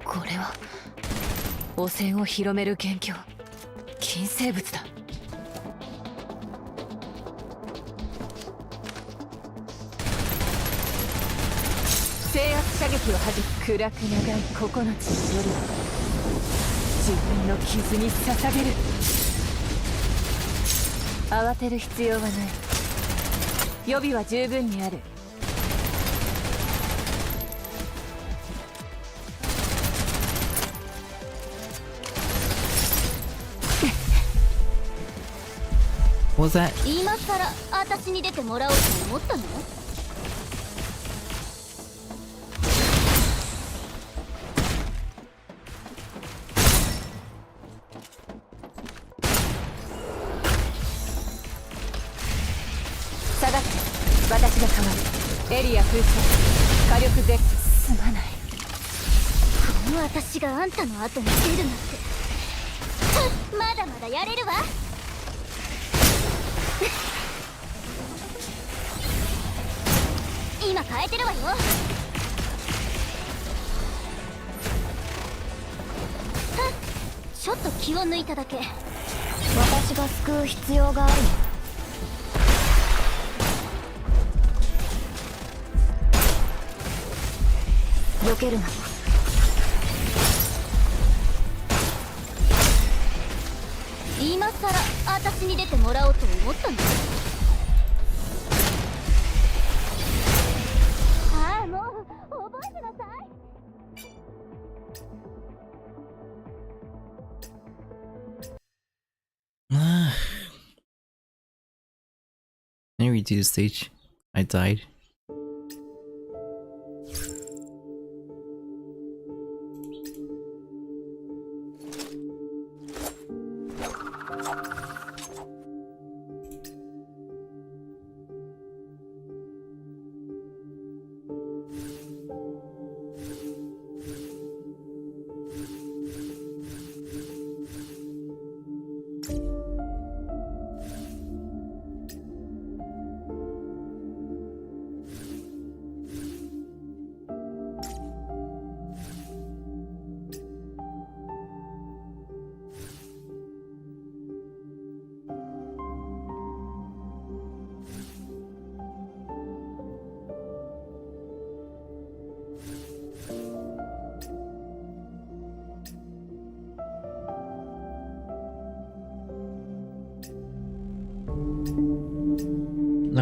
これは汚染を広める元凶、禁生物だ。制圧射撃を始め、暗く長い9つの夜を自分の傷に捧げる。慌てる必要はない。予備は十分にある。What was that? 今さら私に出てもらおうと思ったの？下がって、私が変わる。エリア封鎖、火力絶。すまない。この私があんたの後に出るなんて。まだまだやれるわ。今変えてるわよ。ちょっと気を抜いただけ。私が救う必要があるの。避けるな。今さら私に出てもらおうと思ったの？ああ、もう覚えてなさい。Let me redo the stage. I died.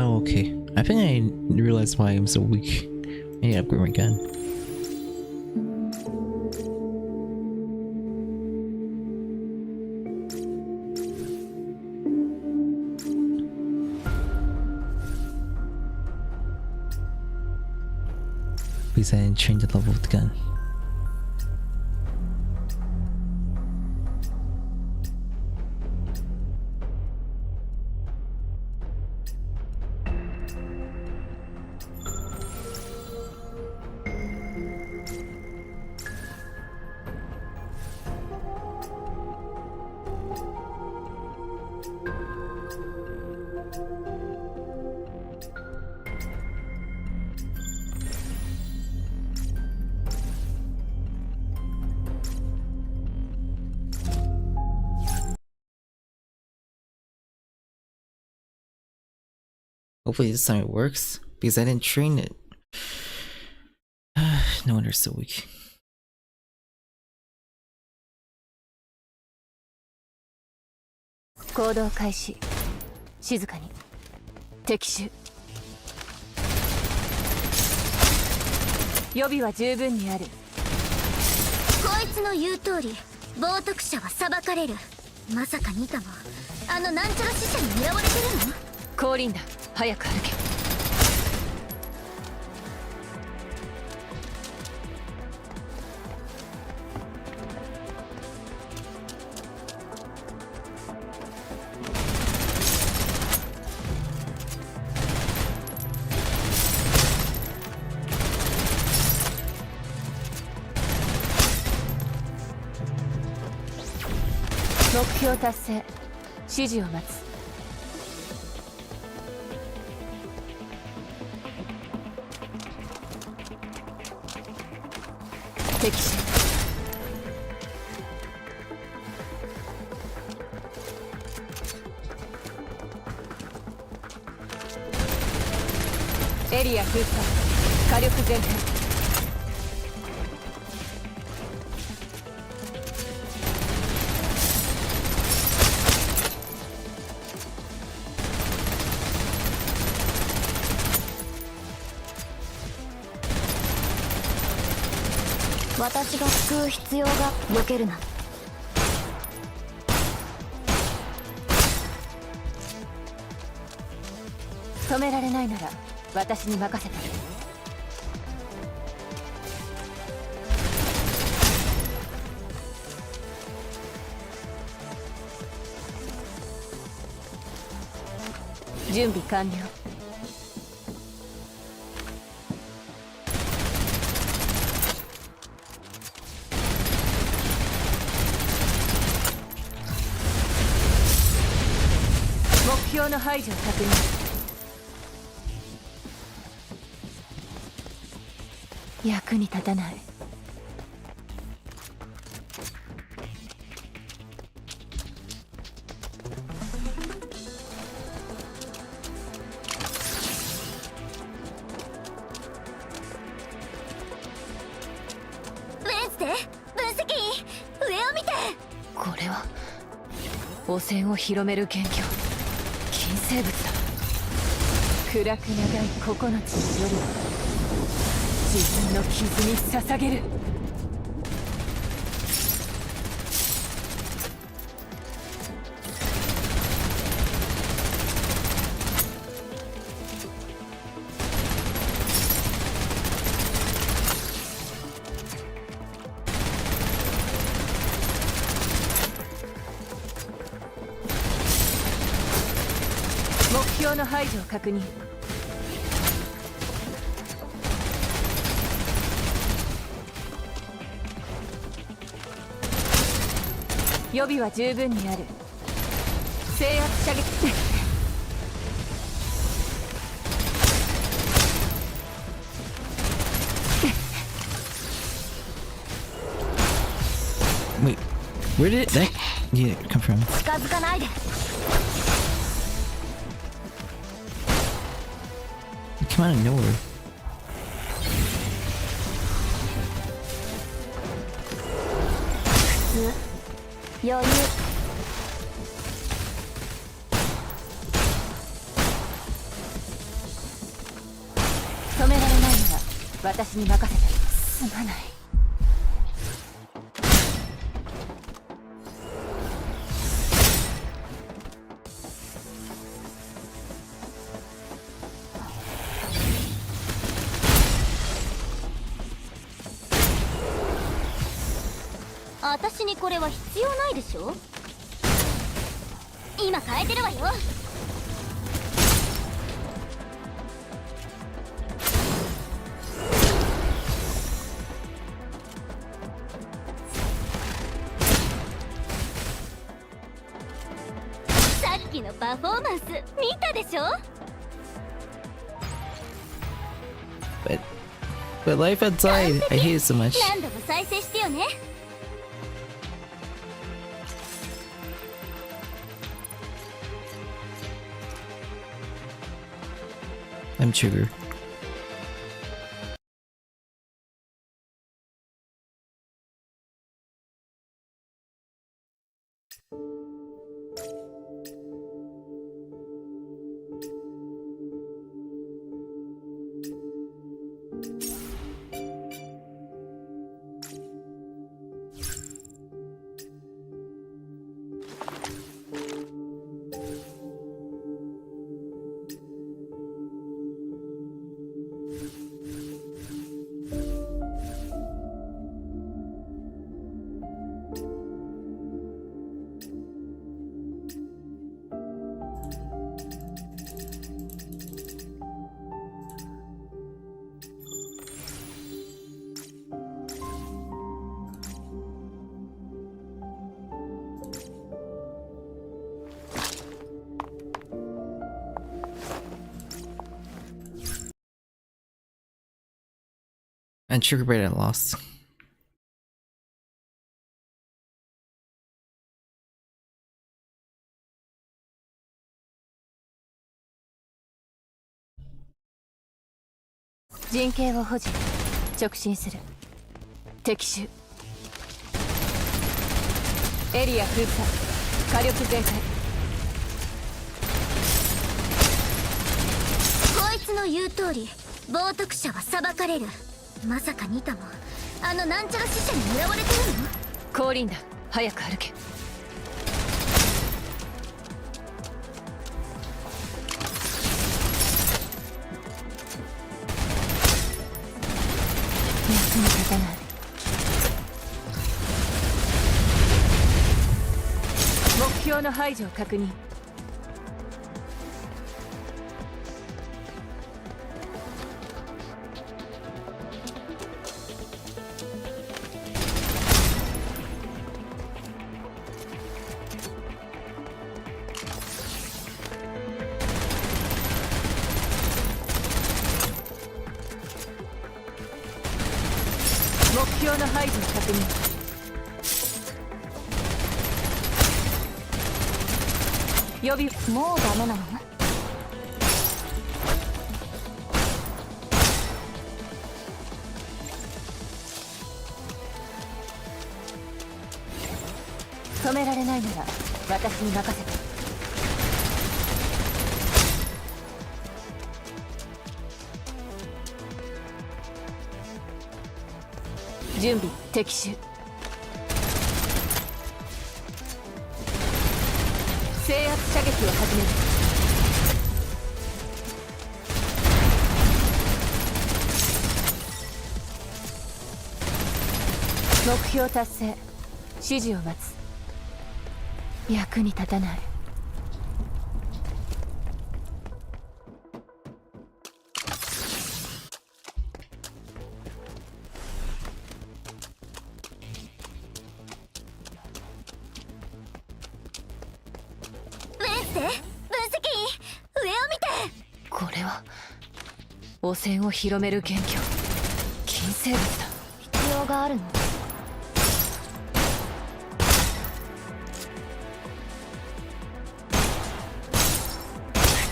Oh, okay. I think I realized why I'm so weak. I need to upgrade my gun. Please, I didn't change the level of the gun. Hopefully this time it works, because I didn't train it. No wonder it's so weak. 行動開始。静かに。敵手。予備は十分にある。こいつの言う通り、冒涜者は裁かれる。まさかニカもあのなんちゃら死者に狙われてるの？降臨だ。早く歩け。目標達成。指示を待つ。敵手。エリア封鎖。火力全開。私が救う必要が。避けるな。止められないなら私に任せて。準備完了。目標の排除を確認。役に立たない。ウェンズデー、分析員、上を見て。これは汚染を広める元凶。禁生物だ。暗く長い9つの夜は自分の傷に捧げる。標の排除を確認。予備は十分にある。制圧射撃Wait, where did that unit come from? 近づかないで。 It came out of nowhere. 余裕。止められないなら私に任せて。すまない。私にこれは必要ないでしょ。今変えてるわよ。さっきのパフォーマンス見たでしょ。 But life outside, I hate it so much. 何度も再生してよね。 I'm Trigger. And Trigger Braid I lost.陣形を保持。直進する。敵襲。エリア封鎖。火力全開。こいつの言う通り冒涜者は裁かれる。まさかニタもあのなんちゃら死者に狙われてるの。降臨だ。早く歩け。役に立たない。目標の排除を確認。目標の排除を確認。予備。もうダメなの。止められないなら私に任せて。準備。敵襲。制圧射撃を始める。目標達成。指示を待つ。役に立たない。これは汚染を広める元凶、禁生物だ。必要があるの？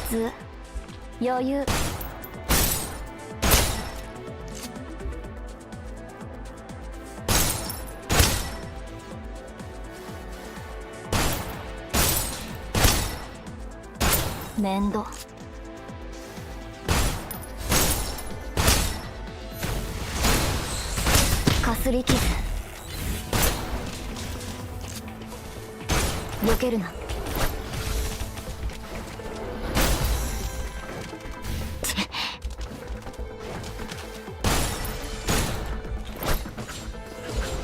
普通、余裕。面倒。かすり傷。避けるな。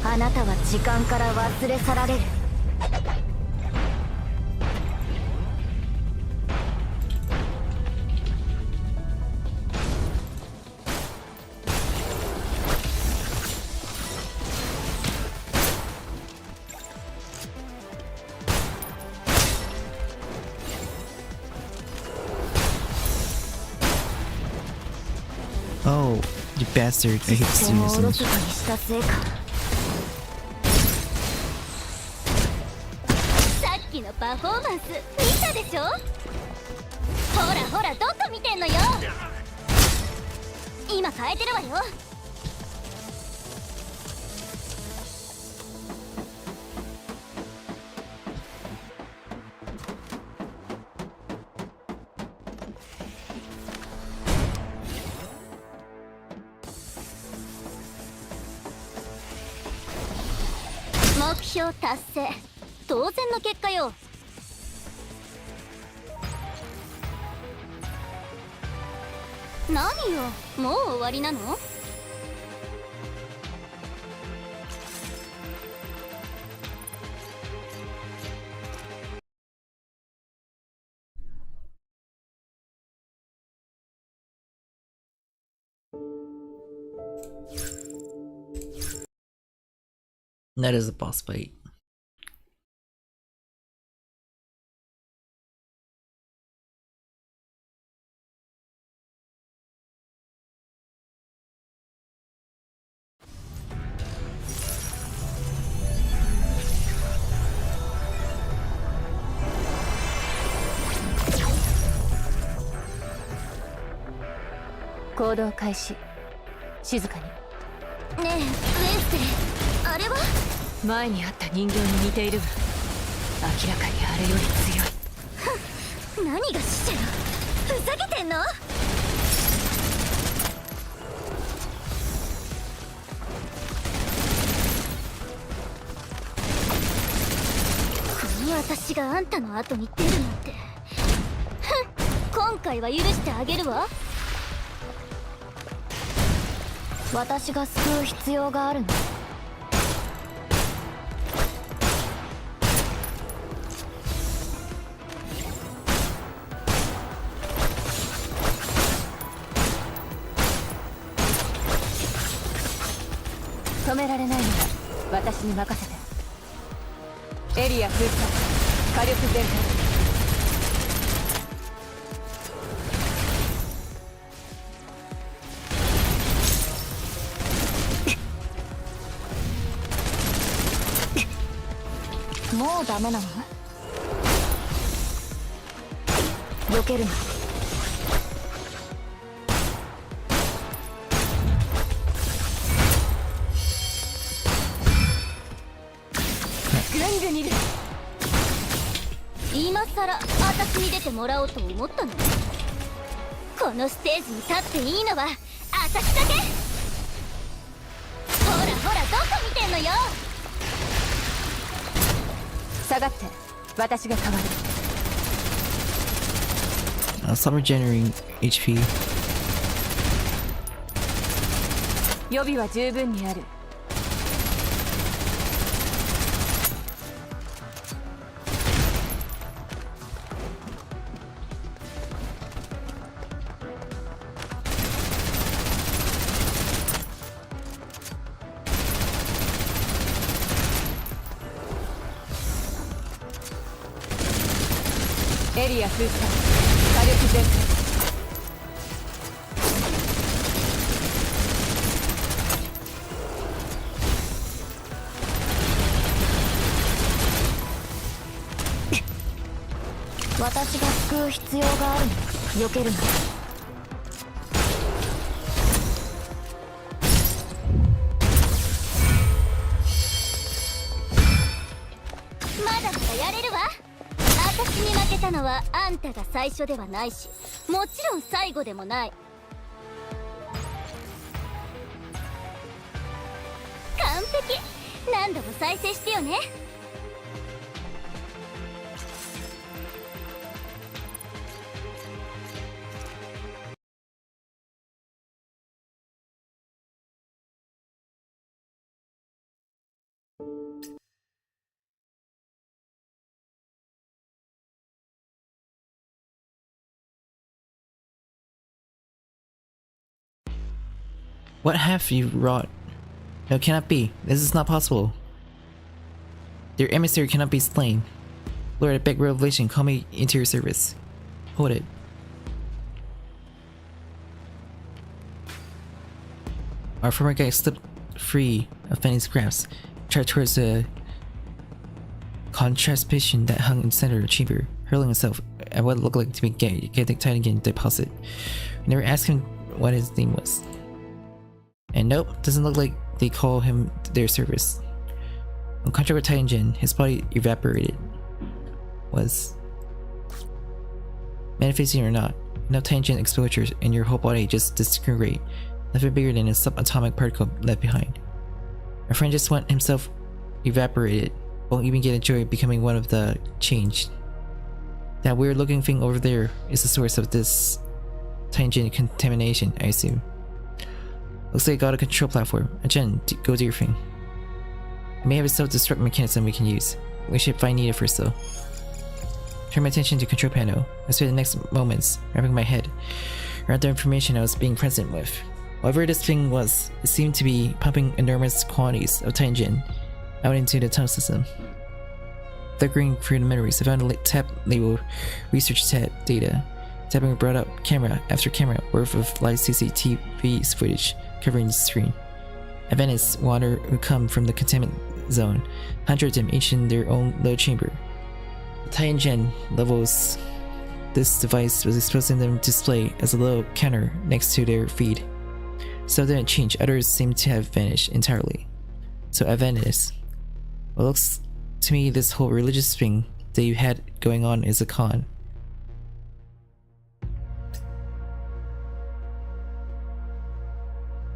あなたは時間から忘れ去られる。Oh, you bastard. I hate 視 to 線を do おろ this. そかにしたせいか。さっきのパフォーマンス見たでしょ。ほらほら、どこ見てんのよ。今変えてるわよ。目標達成、当然の結果よ。何よ、もう終わりなの？That is a boss fight. .行動開始。静かに。ねえ、ウェンステイ、あれは？前にあった人形に似ているわ。明らかにあれより強い。何が死者よ、ふざけてんの？この私があんたの後に出るなんて。今回は許してあげるわ。私が救う必要があるの？止められないなら私に任せて。エリア封鎖、火力全開。もうダメなの？避けるな。ぐんぐんいる。今さら私に出てもらおうと思ったの？このステージに立っていいのは私だけ。ほらほら、どこ見てんのよ。下がって私が変わる。Stop regenerating HP. 予備は十分にある。エリア封鎖、火力全開。私が救う必要があるの。避けるな。まだまだやれるわ。私に負けたのはあんたが最初ではないし、もちろん最後でもない。完璧。何度も再生してよね。What have you wrought? No, it cannot be. This is not possible. Their emissary cannot be slain. Lord, I beg revelation, call me into your service. Hold it. Our former guy slipped free of Fanny's grasp, charged towards the contrast piston that hung in the center of the chamber, hurling himself at what looked like to be getting tight again deposit. We never asked him what his name was. And nope, doesn't look like they call him to their service. On contact with Titangen, his body evaporated. Was manifesting or not, enough Titangen exposure and your whole body just disintegrate, nothing bigger than a subatomic particle left behind. Our friend just went himself evaporated, won't even get a joy of becoming one of the changed. That weird looking thing over there is the source of this Titangen contamination, I assume. Looks like I got a control platform. Jen, go do your thing. I may have a self-destruct mechanism we can use. We should find Nita first though. Turn my attention to control panel. I spent the next moments wrapping my head around the information I was being present with. Whatever this thing was, it seemed to be pumping enormous quantities of Titangen out into the tunnel system. Flickering through the memories, I found a tab labeled Research Tab Data. Tapping brought up camera after camera worth of live CCTV footage covering the screen. Adventists water would come from the containment zone, hundreds of them each in their own low chamber. The Titangen levels this device was exposing them to display as a low counter next to their feed. Some didn't change, others seemed to have vanished entirely. So Adventists. What looks to me this whole religious thing that you had going on is a con.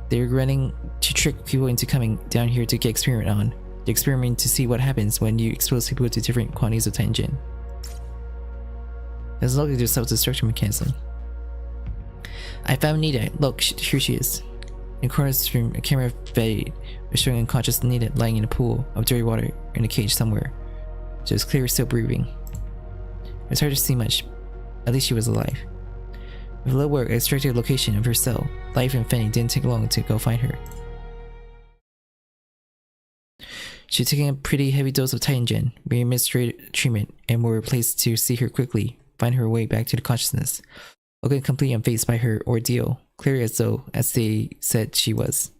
They're running to trick people into coming down here to get experiment on. They experiment to see what happens when you expose people to different quantities of Titangen. There's likely there's self-destruction mechanism. I found Nita. Look, here she is. In the corner of the room, a camera fade was showing unconscious Nita lying in a pool of dirty water in a cage somewhere. She was clearly still breathing. It's hard to see much. At least she was alive. With a little work, I extracted the location of her cell. Life and Fanny didn't take long to go find her. She had taken a pretty heavy dose of Titangen, re-administered treatment, and were replaced to see her quickly find her way back to the consciousness, looking completely unfazed by her ordeal, clear as though as they said she was.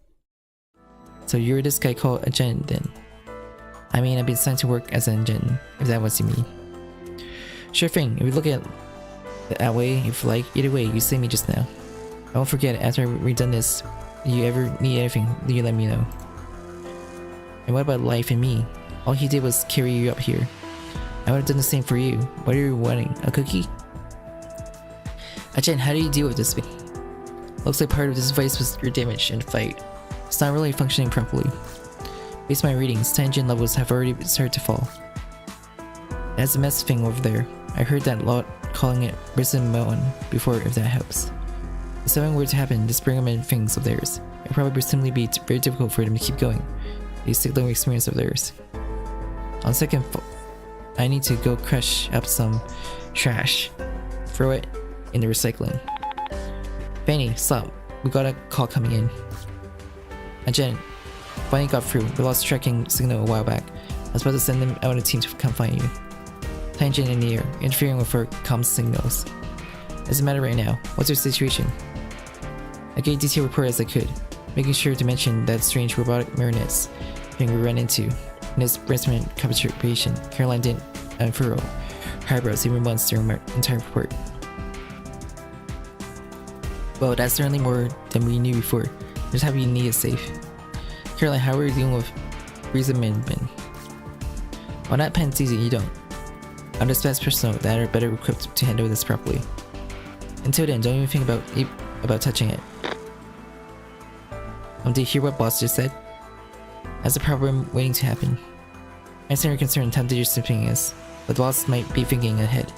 So you're this guy called a Gen then? I mean, I've been assigned to work as an Gen, if that what you mean. Sure thing, if we look at it that way, if you like, either way, you saved me just now. I won't forget after we've done this, if you ever need anything, you let me know. And what about Life and me? All he did was carry you up here. I would have done the same for you. What are you wanting? A cookie? Ajahn, how do you deal with this thing? Looks like part of this device was damaged in the fight. It's not really functioning properly. Based on my readings, Titangen levels have already started to fall. That's a mess thing over there. I heard that lot calling it Risen Moan before, if that helps. If something were to happen, just bring them in things of theirs. It probably would simply be very difficult for them to keep going. These sickling experience of theirs. On second thought, I need to go crush up some trash. Throw it in the recycling. Fanny, stop. We got a call coming in. Ajahn, finally got through. We lost tracking signal a while back. I was about to send them out on a team to come find you. Titangen in the air, interfering with our comm signals. Doesn't matter right now. What's your situation? I gave a detailed report as I could, making sure to mention that strange robotic marionettes thing we ran into. In this resonant concentration, Caroline didn't unfurl her eyebrows even once during my entire report. Well, that's certainly more than we knew before. Just happy Nia is safe. Caroline, how are you dealing with resentment? Well, that pen's easy, you don't. I'm just best personnel that are better equipped to handle this properly. Until then, don't even think about touching it. Did you hear what boss just said? That's a problem waiting to happen. I understand you're concerned how dangerous something is, but the boss might be thinking ahead.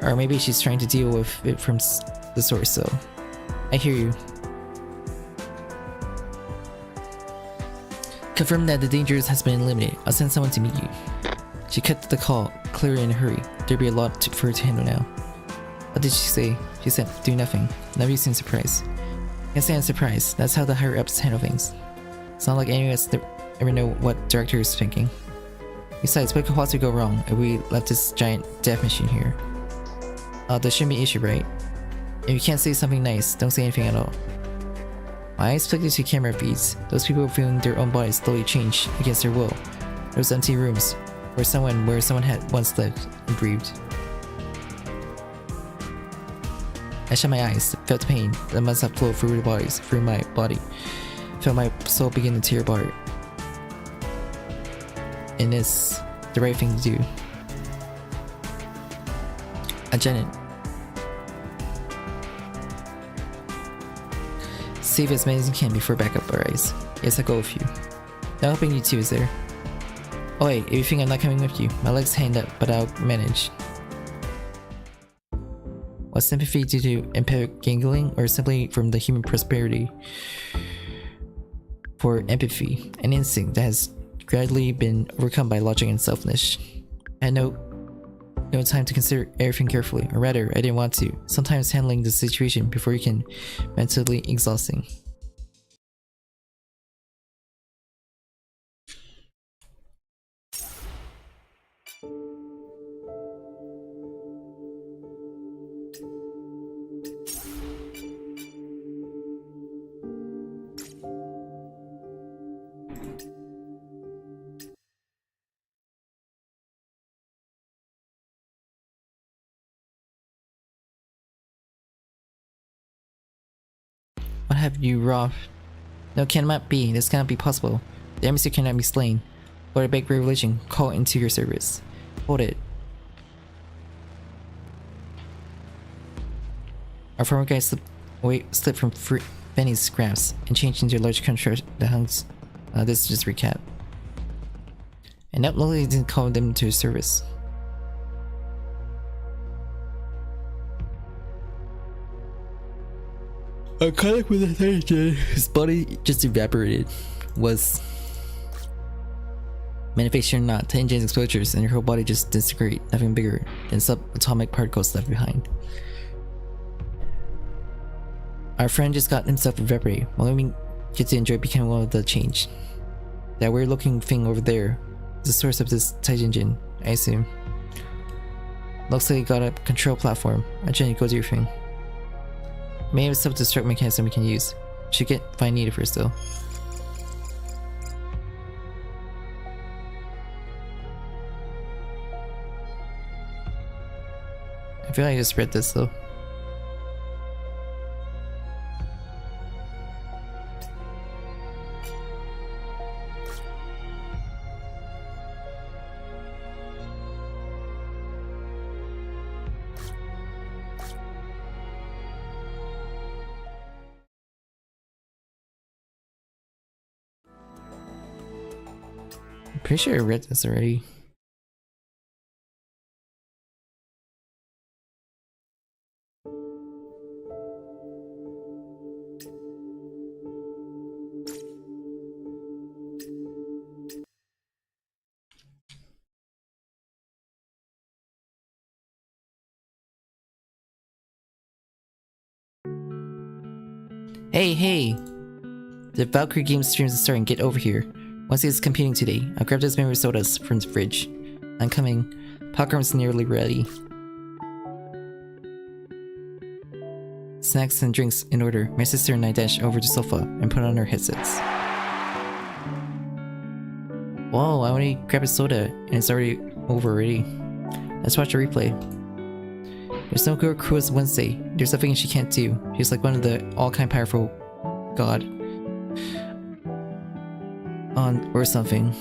Or maybe she's trying to deal with it from the source, so... I hear you. Confirm that the danger has been eliminated. I'll send someone to meet you. She cut the call, clearly in a hurry. There'd be a lot for her to handle now. What did she say? She said, do nothing. None of you seem surprised. I can't say I'm surprised. That's how the higher ups handle things. It's not like any of us ever know what director is thinking. Besides, what could possibly go wrong if we left this giant death machine here? There shouldn't be an issue, right? If you can't say something nice, don't say anything at all. My eyes flicked to camera feeds. Those people feeling their own bodies slowly change against their will. Those empty rooms, where someone had once lived and breathed. I shut my eyes, felt pain that must have flowed through my body. Felt my soul begin to tear apart. And it's the right thing to do. Janet. Save as many as you can before backup arrives. Yes, I'll go with you. Not helping you too, is there? Oh wait, if you think I'm not coming with you, my legs hang up, but I'll manage. Was sympathy due to empathic gangling, or simply from the human prosperity? For empathy, an instinct that has gradually been overcome by logic and selfishness. I had no time to consider everything carefully, or rather, I didn't want to. Sometimes handling the situation before you can mentally exhausting. What have you wrought? No, cannot be. This cannot be possible. The embassy cannot be slain. Lord, I beg your religion, call into your service. Hold it. Our former guy slipped from Benny's grasp and changed into a large construct that hunts. This is just recap. And that literally didn't call them to his service. A contact with the Thanos, his body just evaporated. Was manifestation or not, Thanos exposures and your whole body just disintegrate, nothing bigger than subatomic particles left behind. Our friend just got himself evaporated. Well, let me get to enjoy becoming one of the change. That weird looking thing over there is the source of this Taijinjin, I assume. Looks like you got a control platform. I generally go to your thing. May have a self-destruct mechanism we can use. Should find Nita first though. I feel like I just read this though. Pretty sure I read this already. Hey! The Valkyrie game streams is starting. Get over here. Once it's computing today, I'll grab those memory sodas from the fridge. I'm coming. Popcorn's nearly ready. Snacks and drinks in order. My sister and I dash over to the sofa and put on our headsets. Whoa, I only grabbed a soda and it's already over already. Let's watch the replay. There's no girl who is Wednesday. There's nothing she can't do. She's like one of the all-kind powerful god. Or something.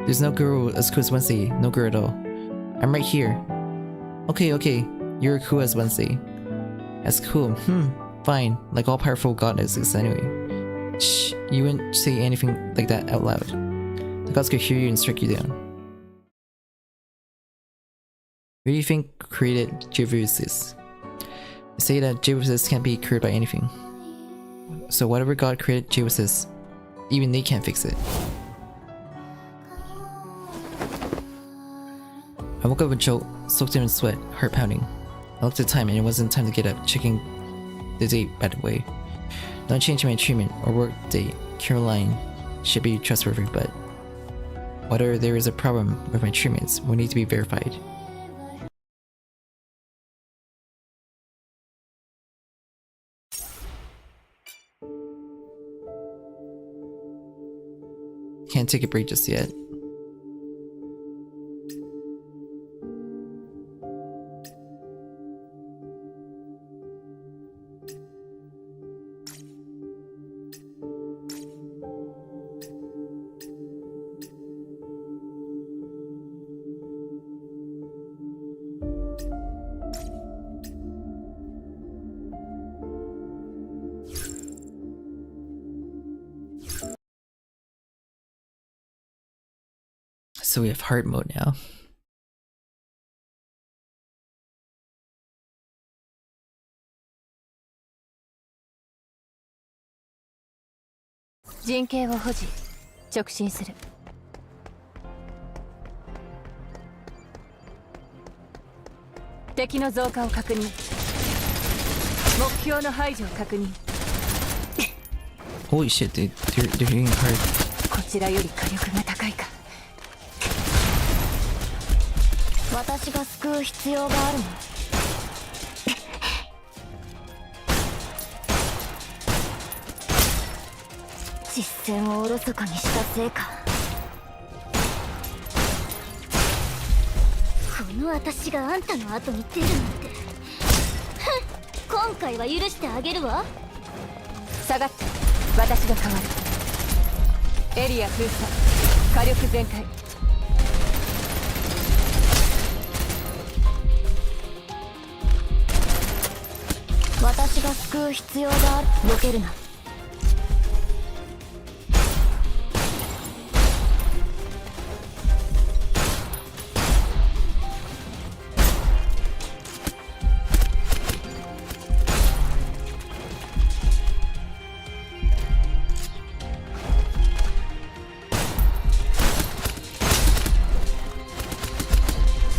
There's no girl as cool as Wednesday. No girl at all. I'm right here. Okay. You're cool as Wednesday. That's cool. Fine. Like all powerful goddesses anyway. Shh. You wouldn't say anything like that out loud. The gods could hear you and strike you down. Who do you think created JP-rKyECtnz? They say that JP-rKyECtnz can't be created by anything. So whatever god created JP-rKyECtnz, even they can't fix it. I woke up with Joe, soaked in sweat, heart pounding. I looked at the time and it wasn't time to get up, checking the date by the way. Not changing my treatment or work date, Caroline should be trustworthy, but whether there is a problem with my treatments will need to be verified. Can't take a break just yet. So we have hard mode now.陣形を保持、直進する。敵の増加を確認。目標の排除を確認。Holy shit, dude. They're hitting hard. こちらより火力が高いか。私が救う必要があるの。実戦をおろそかにしたせいか。この私があんたの後に出るなんて。今回は許してあげるわ。下がって、私が変わる。エリア封鎖、火力全開。私が救う必要がある。避けるな。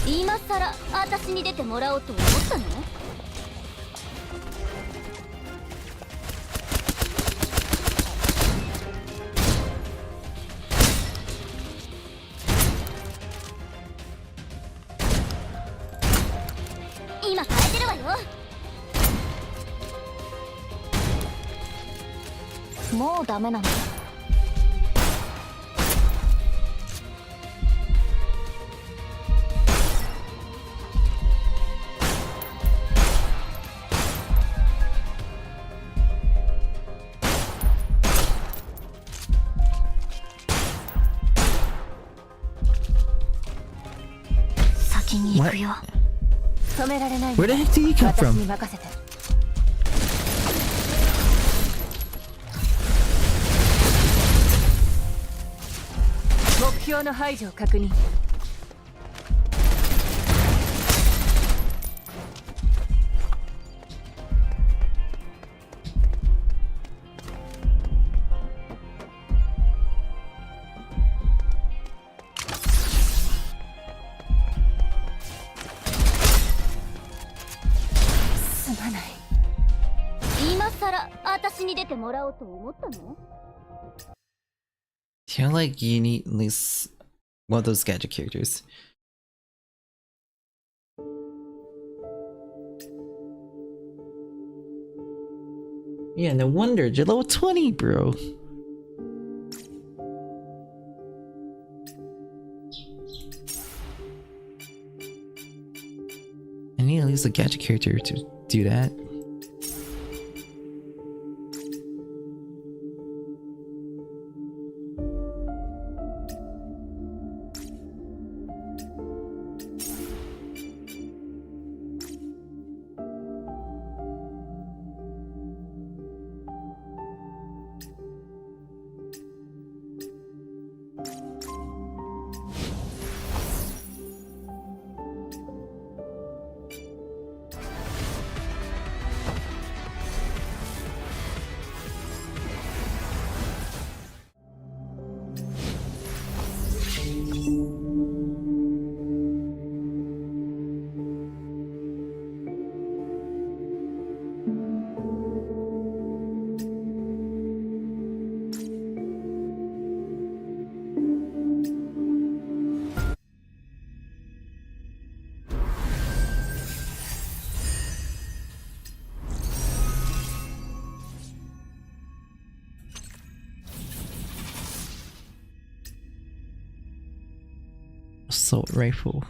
今さら私に出てもらおうと思ったの？今変えてるわよ。もうダメなの？先に行くよ。止められない。 Where the heck did he come 私 from? に任せて。目標の排除を確認。今さら私に出てもらおうと思ったのFeel like you need at least one of those gadget characters. Yeah, no wonder you're level 20, bro. a gadget character to do that. Assault rifle.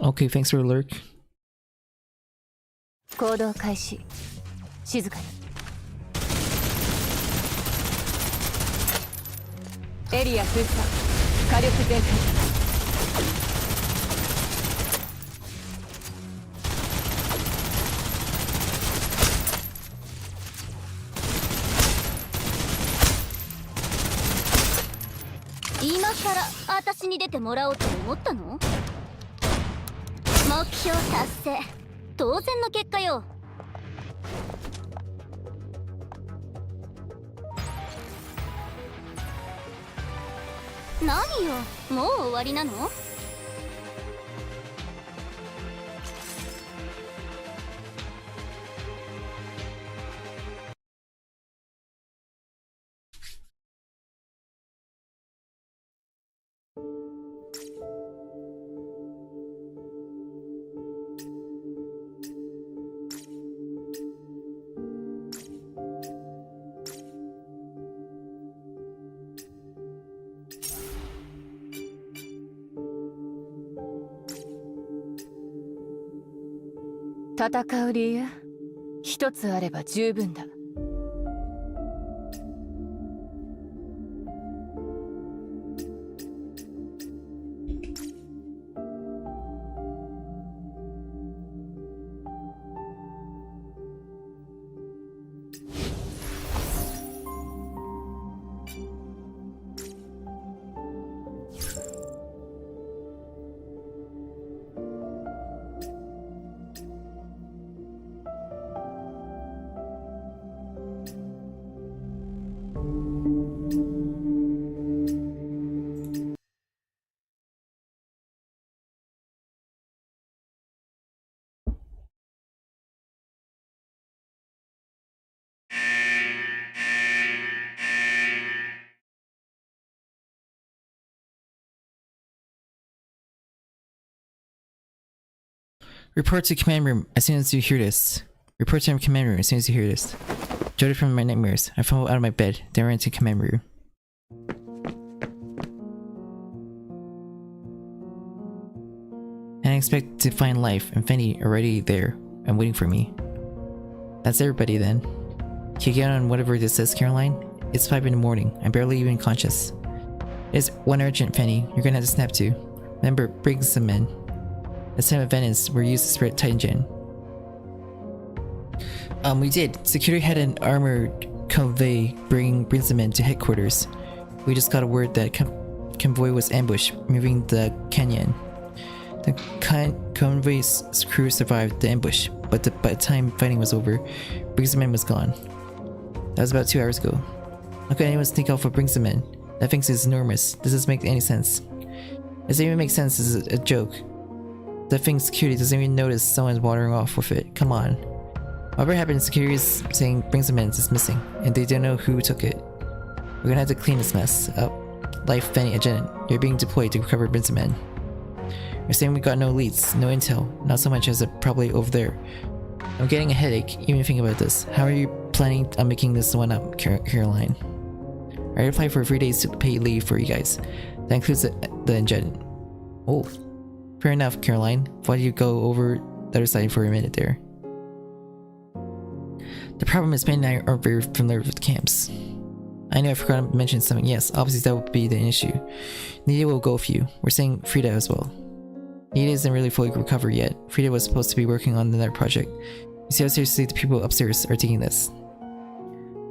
Okay, thanks for the lurk. 行動開始。静かに。エリア封鎖。火力全開。今さら私に出てもらおうと思ったの？目標達成。当然の結果よ。何よ、もう終わりなの？戦う理由一つあれば十分だ。Report to command room as soon as you hear this. Report to command room as soon as you hear this. Jolted from my nightmares, I fell out of my bed, then ran to command room. And I expect to find Life and Fenny already there and waiting for me. That's everybody then. Can you get on whatever this says, Caroline? It's 5 in the morning. I'm barely even conscious. There's one urgent, Fenny. You're gonna have to snap to. Remember, bring some men. The stem of venence were used to spread Titan. We did. Security had an armored convoy bring some men to headquarters. We just got a word that convoy was ambushed, moving the canyon. The convoy's crew survived the ambush, but by the time fighting was over, Brink's-man was gone. That was about 2 hours ago. How could anyone sneak off with Brink's-man? That thing is enormous. Does this make any sense? Does it even make sense as a joke? The thing's security doesn't even notice someone's wandering off with it. Come on. Whatever happened, security is saying Brink's-man is missing, and they don't know who took it. We're gonna have to clean this mess up. Life, Fenny, Agent, you're being deployed to recover Brink's-man. We're saying we got no leads, no intel, not so much as probably over there. I'm getting a headache even thinking about this. How are you planning on making this one up, Caroline? I applied for 3 days to pay leave for you guys. That includes the Agent. Oh. Fair enough, Caroline. Why don't you go over the other side for a minute there? The problem is Ben and I aren't very familiar with camps. I know I forgot to mention something. Yes, obviously that would be the issue. Nita will go with you. We're saying Frida as well. Nita isn't really fully recovered yet. Frida was supposed to be working on another project. You see how seriously the people upstairs are taking this.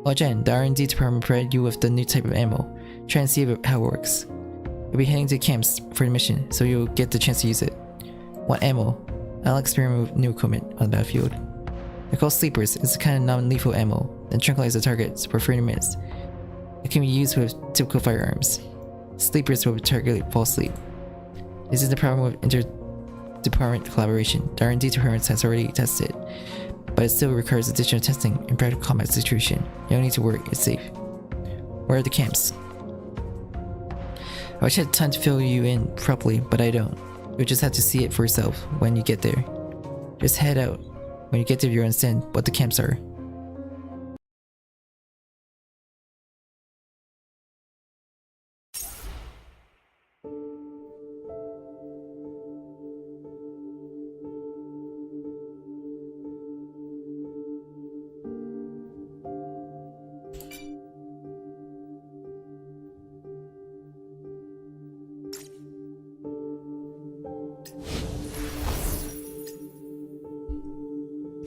Oh Jen, the R&D department provided you with the new type of ammo. Try and see how it works. You'll be heading to camps for the mission, so you'll get the chance to use it. Want ammo? I'll experiment with new equipment on the battlefield. They're called sleepers. It's a kind of non-lethal ammo, then tranquilize the targets for 30 minutes. It can be used with typical firearms. Sleepers will target fall asleep. This is the problem with inter-department collaboration. The R&D department has already tested, but it still requires additional testing in practical combat situation. You don't need to worry, it's safe. Where are the camps? I wish I had time to fill you in properly, but I don't. You'll just have to see it for yourself when you get there. Just head out. When you get there, you'll understand what the camps are.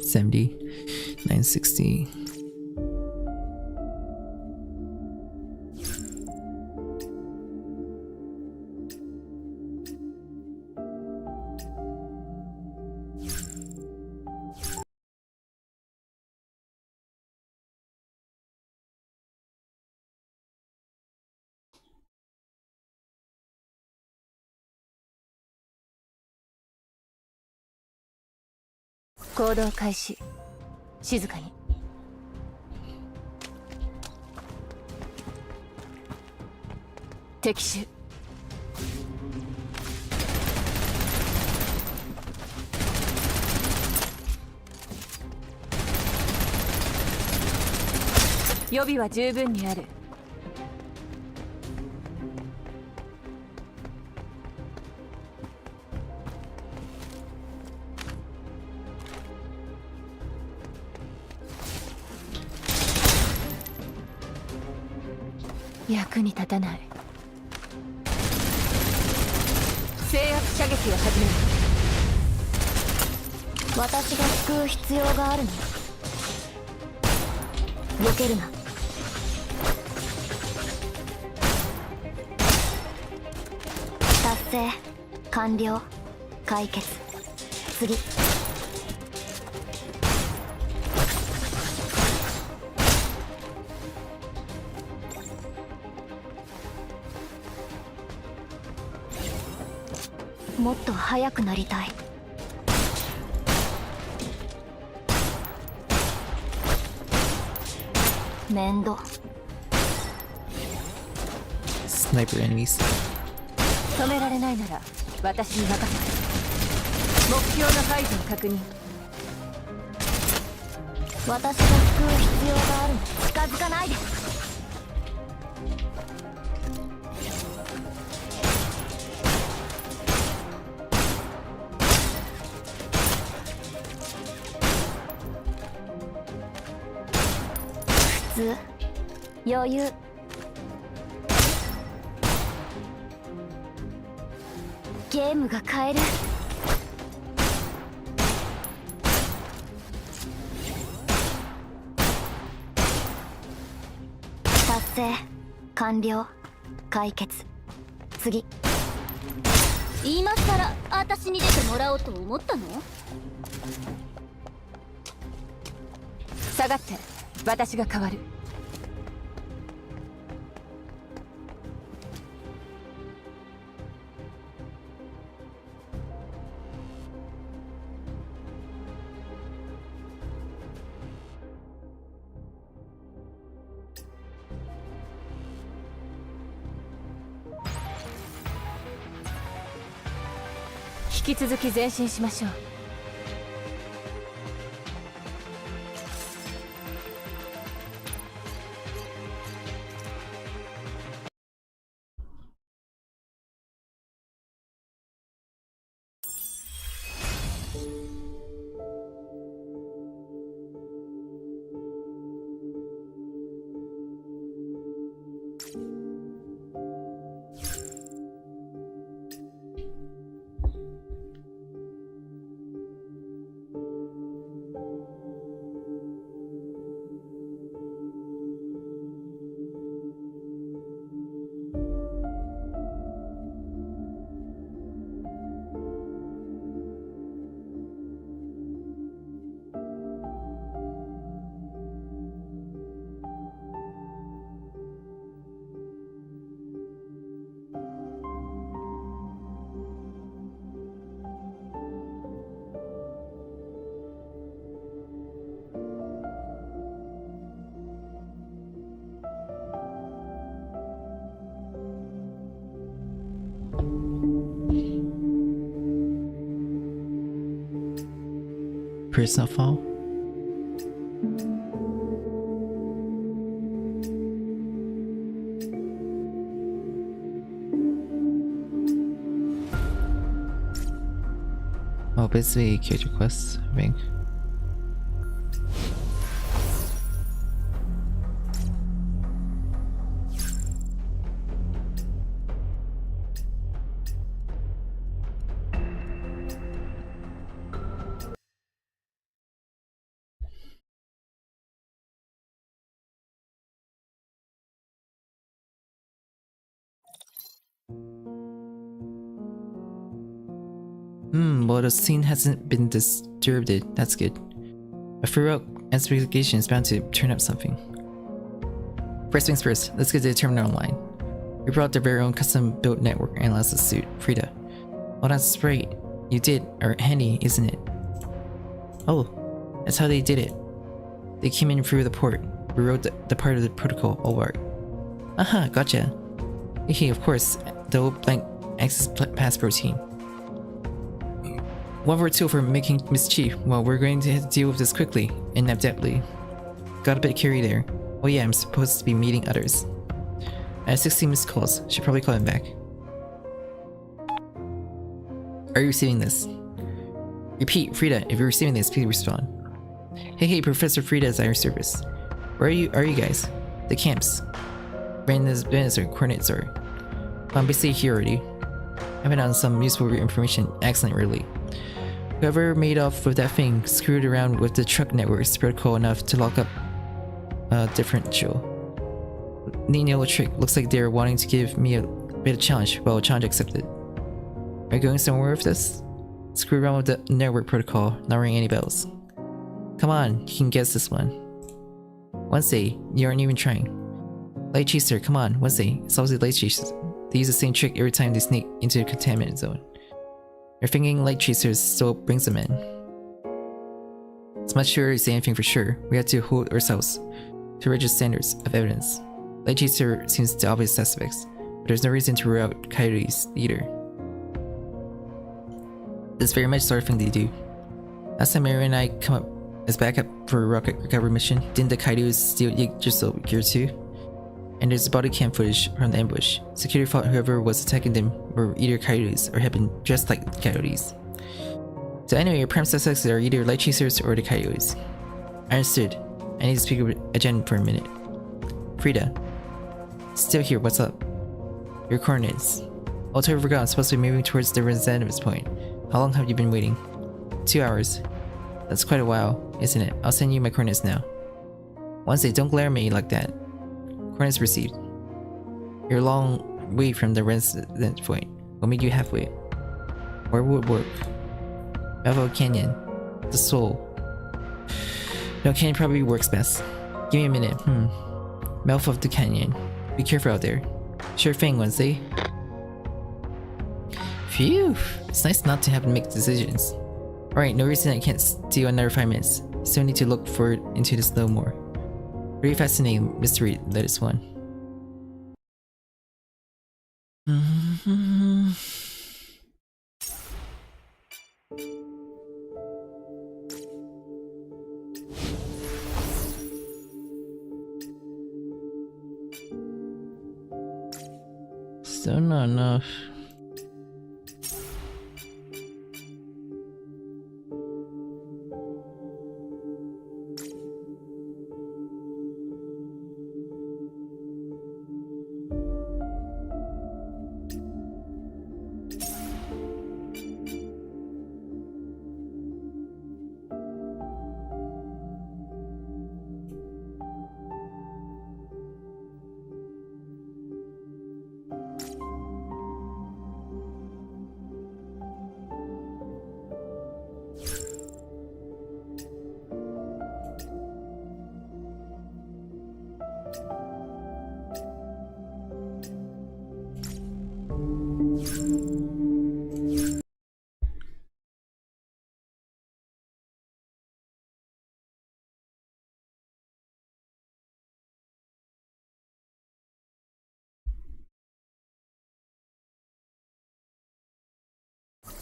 $70, $960. 行動開始。静かに。敵手。予備は十分にある。役に立たない。制圧射撃を始める。私が救う必要があるの。避けるな。達成完了解決。次。もっと速くなりたい。面倒。Sniper enemies. 止められないなら私に任せて。目標の排除を確認。私が救う必要があるの。近づかないで。普通余裕。ゲームが変える。達成完了解決。次。今さら私に出てもらおうと思ったの？下がって。私が変わる。引き続き前進しましょう。Personal fall. Oh, basically character quests, I think. Well, the scene hasn't been disturbed. That's good. A Farouk investigation is bound to turn up something. First things first, let's get to the terminal online. We brought their very own custom-built network analysis suit, Frida. Well, that's right. You did. Or handy, isn't it? Oh, that's how they did it. They came in through the port. We wrote the part of the protocol. All right. Aha, gotcha. Hey, of course, the old blank access pass protein. One more tool for making mischief. Well, we're going to deal with this quickly and adeptly. Got a bit carried there. Oh yeah, I'm supposed to be meeting others. I have 16 missed calls. Should probably call him back. Are you receiving this? Repeat, Frida, if you're receiving this, please respond. Hey, Professor Frida is at your service. Where are you guys? The camps. Brandon's coordinates are. I'm basically here already. I've been on some useful information accidentally. Whoever made off with that thing screwed around with the truck network's protocol enough to lock up a differential. Neat little trick. Looks like they're wanting to give me a bit of challenge. Well, challenge accepted. Are you going somewhere with this? Screw around with the network protocol, not ringing any bells. Come on, you can guess this one. Wednesday, you aren't even trying. Light Chaser, come on, Wednesday. It's always the Light Chasers. They use the same trick every time they sneak into the Containment zone. You're thinking Light Chasers still brings them in. It's much too early to say anything for sure. We have to hold ourselves to rigid standards of evidence. Light Chaser seems the obvious suspects, but there's no reason to rule out Coyotes either. It's very much the sort of thing they do. Last time Mary and I come up as backup for a rocket recovery mission, didn't the Coyotes steal Yggdrasil gear too? And there's body cam footage from the ambush. Security thought whoever was attacking them were either Coyotes or had been dressed like Coyotes. So anyway, your prime suspects are either Light Chasers or the Coyotes. I understood. I need to speak with Ajen for a minute. Frida. Still here, what's up? Your coordinates. I totally forgot I'm supposed to be moving towards the Representative's point. How long have you been waiting? 2 hours. That's quite a while, isn't it? I'll send you my coordinates now. Wednesday, don't glare at me like that. Coordinates received. You're a long way from the resident point. We'll meet you halfway. Where would work? Melville Canyon. The soul. No, Canyon probably works best. Give me a minute. Mouth of the canyon. Be careful out there. Sure thing, Wednesday. Phew. It's nice not to have to make decisions. Alright, no reason I can't steal another 5 minutes. Still need to look forward into this little more. Very fascinating mystery that is one. Still not enough.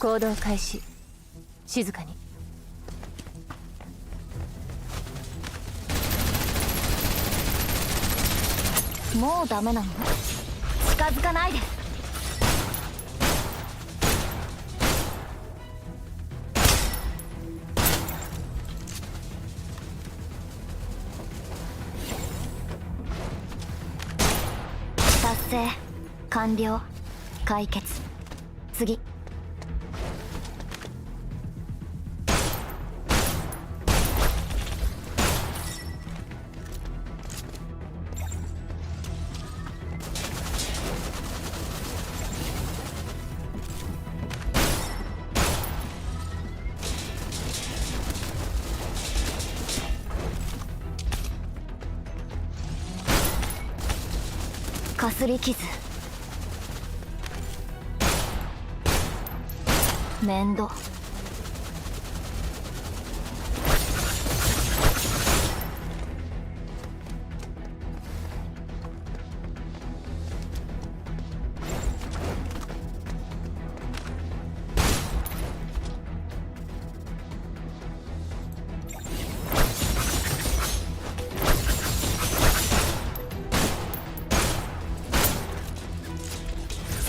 行動開始。静かに。もうダメなの？近づかないで。達成完了解決次。かすり傷面倒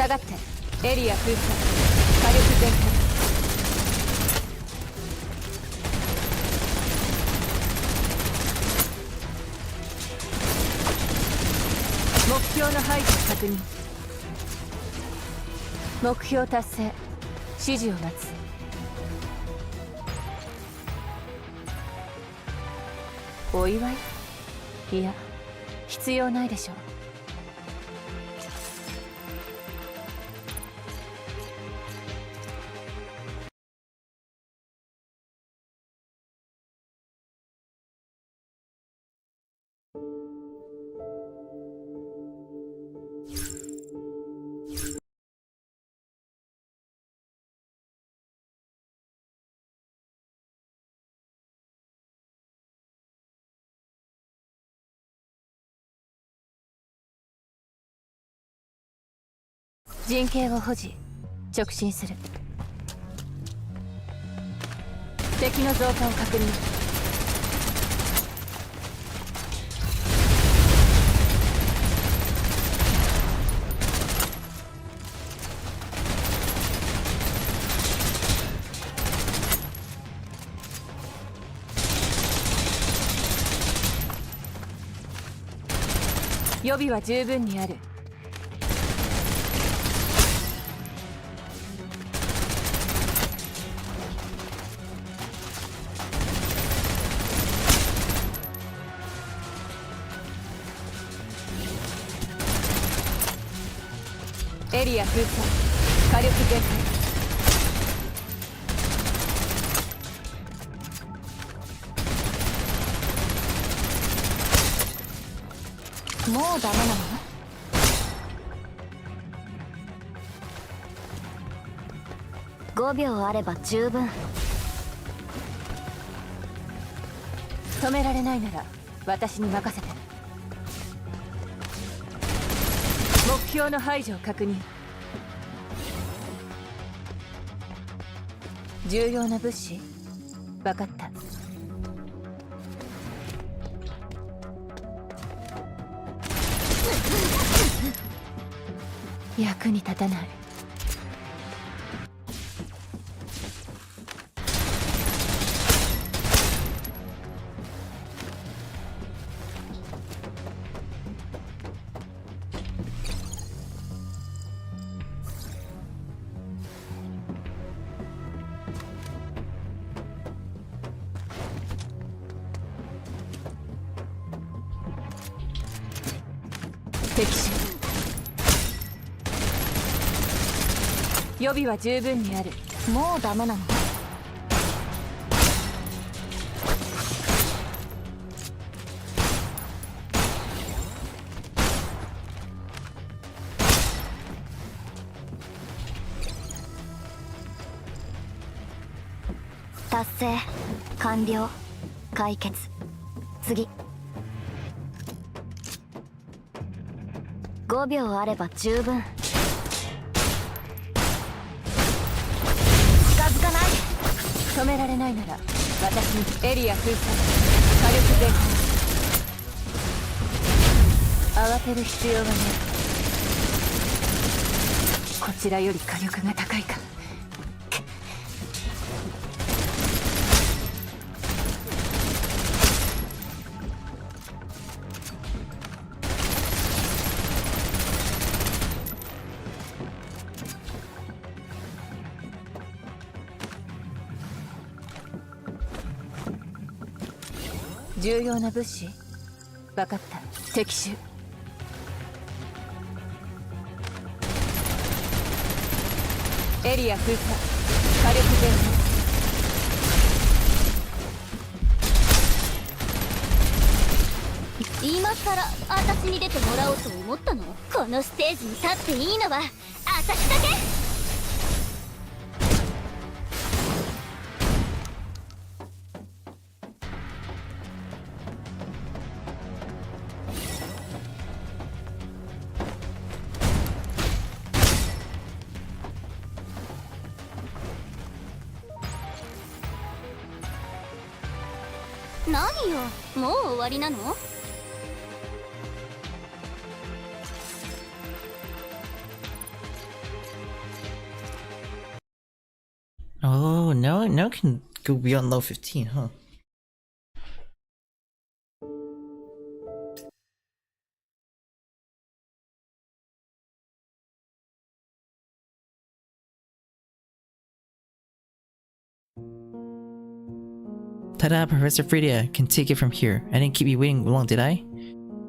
がってエリア封鎖、火力全開。目標の排除確認。目標達成、指示を待つ。お祝い？いや、必要ないでしょう。陣形を保持、直進する。敵の増加を確認。予備は十分にある。エリア封鎖、火力全開。もうダメなの？5秒あれば十分。止められないなら私に任せて。目標の排除を確認。重要な物資？分かった。役に立たない。敵手。予備は十分にある。もうダメなの？達成完了。解決。次。5秒あれば十分。近づかない。止められないなら私に。エリア封鎖、火力全開。慌てる必要はない。こちらより火力が高いか。重要な物資？分かった。敵手。エリア封鎖、火力全開。今さら私に出てもらおうと思ったの？このステージに立っていいのは私だけ。何よ、もう終わりなの？ Oh, now I can go beyond level 15, huh? Ta-da, Professor Frida can take it from here. I didn't keep you waiting long, did I?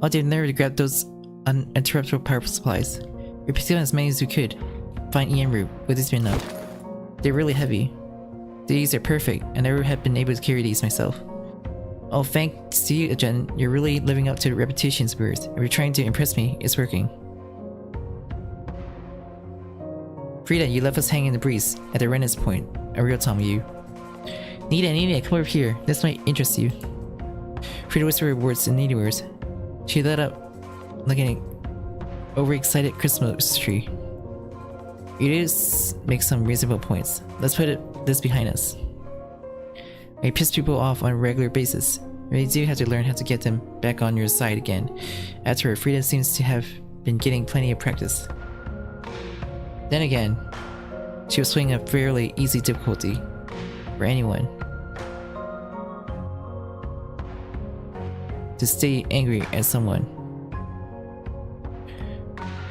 Oh, did never to grab those uninterruptible power supplies. We picked up as many as we could. Find EM root with this bin up. They're really heavy. These are perfect. I never have been able to carry these myself. Oh, thanks to you, Jen. You're really living up to the reputations worth. If you're trying to impress me, it's working. Frida, you left us hanging in the breeze at the Rennes point. A real Tom, you. Nita, come over here. This might interest you. Frida whispered words in Nita's words. She lit up like an overexcited Christmas tree. You did make some reasonable points. Let's put this behind us. I piss people off on a regular basis. You do have to learn how to get them back on your side again. After her, Frida seems to have been getting plenty of practice. Then again, she was swinging a fairly easy difficulty for anyone. To stay angry at someone.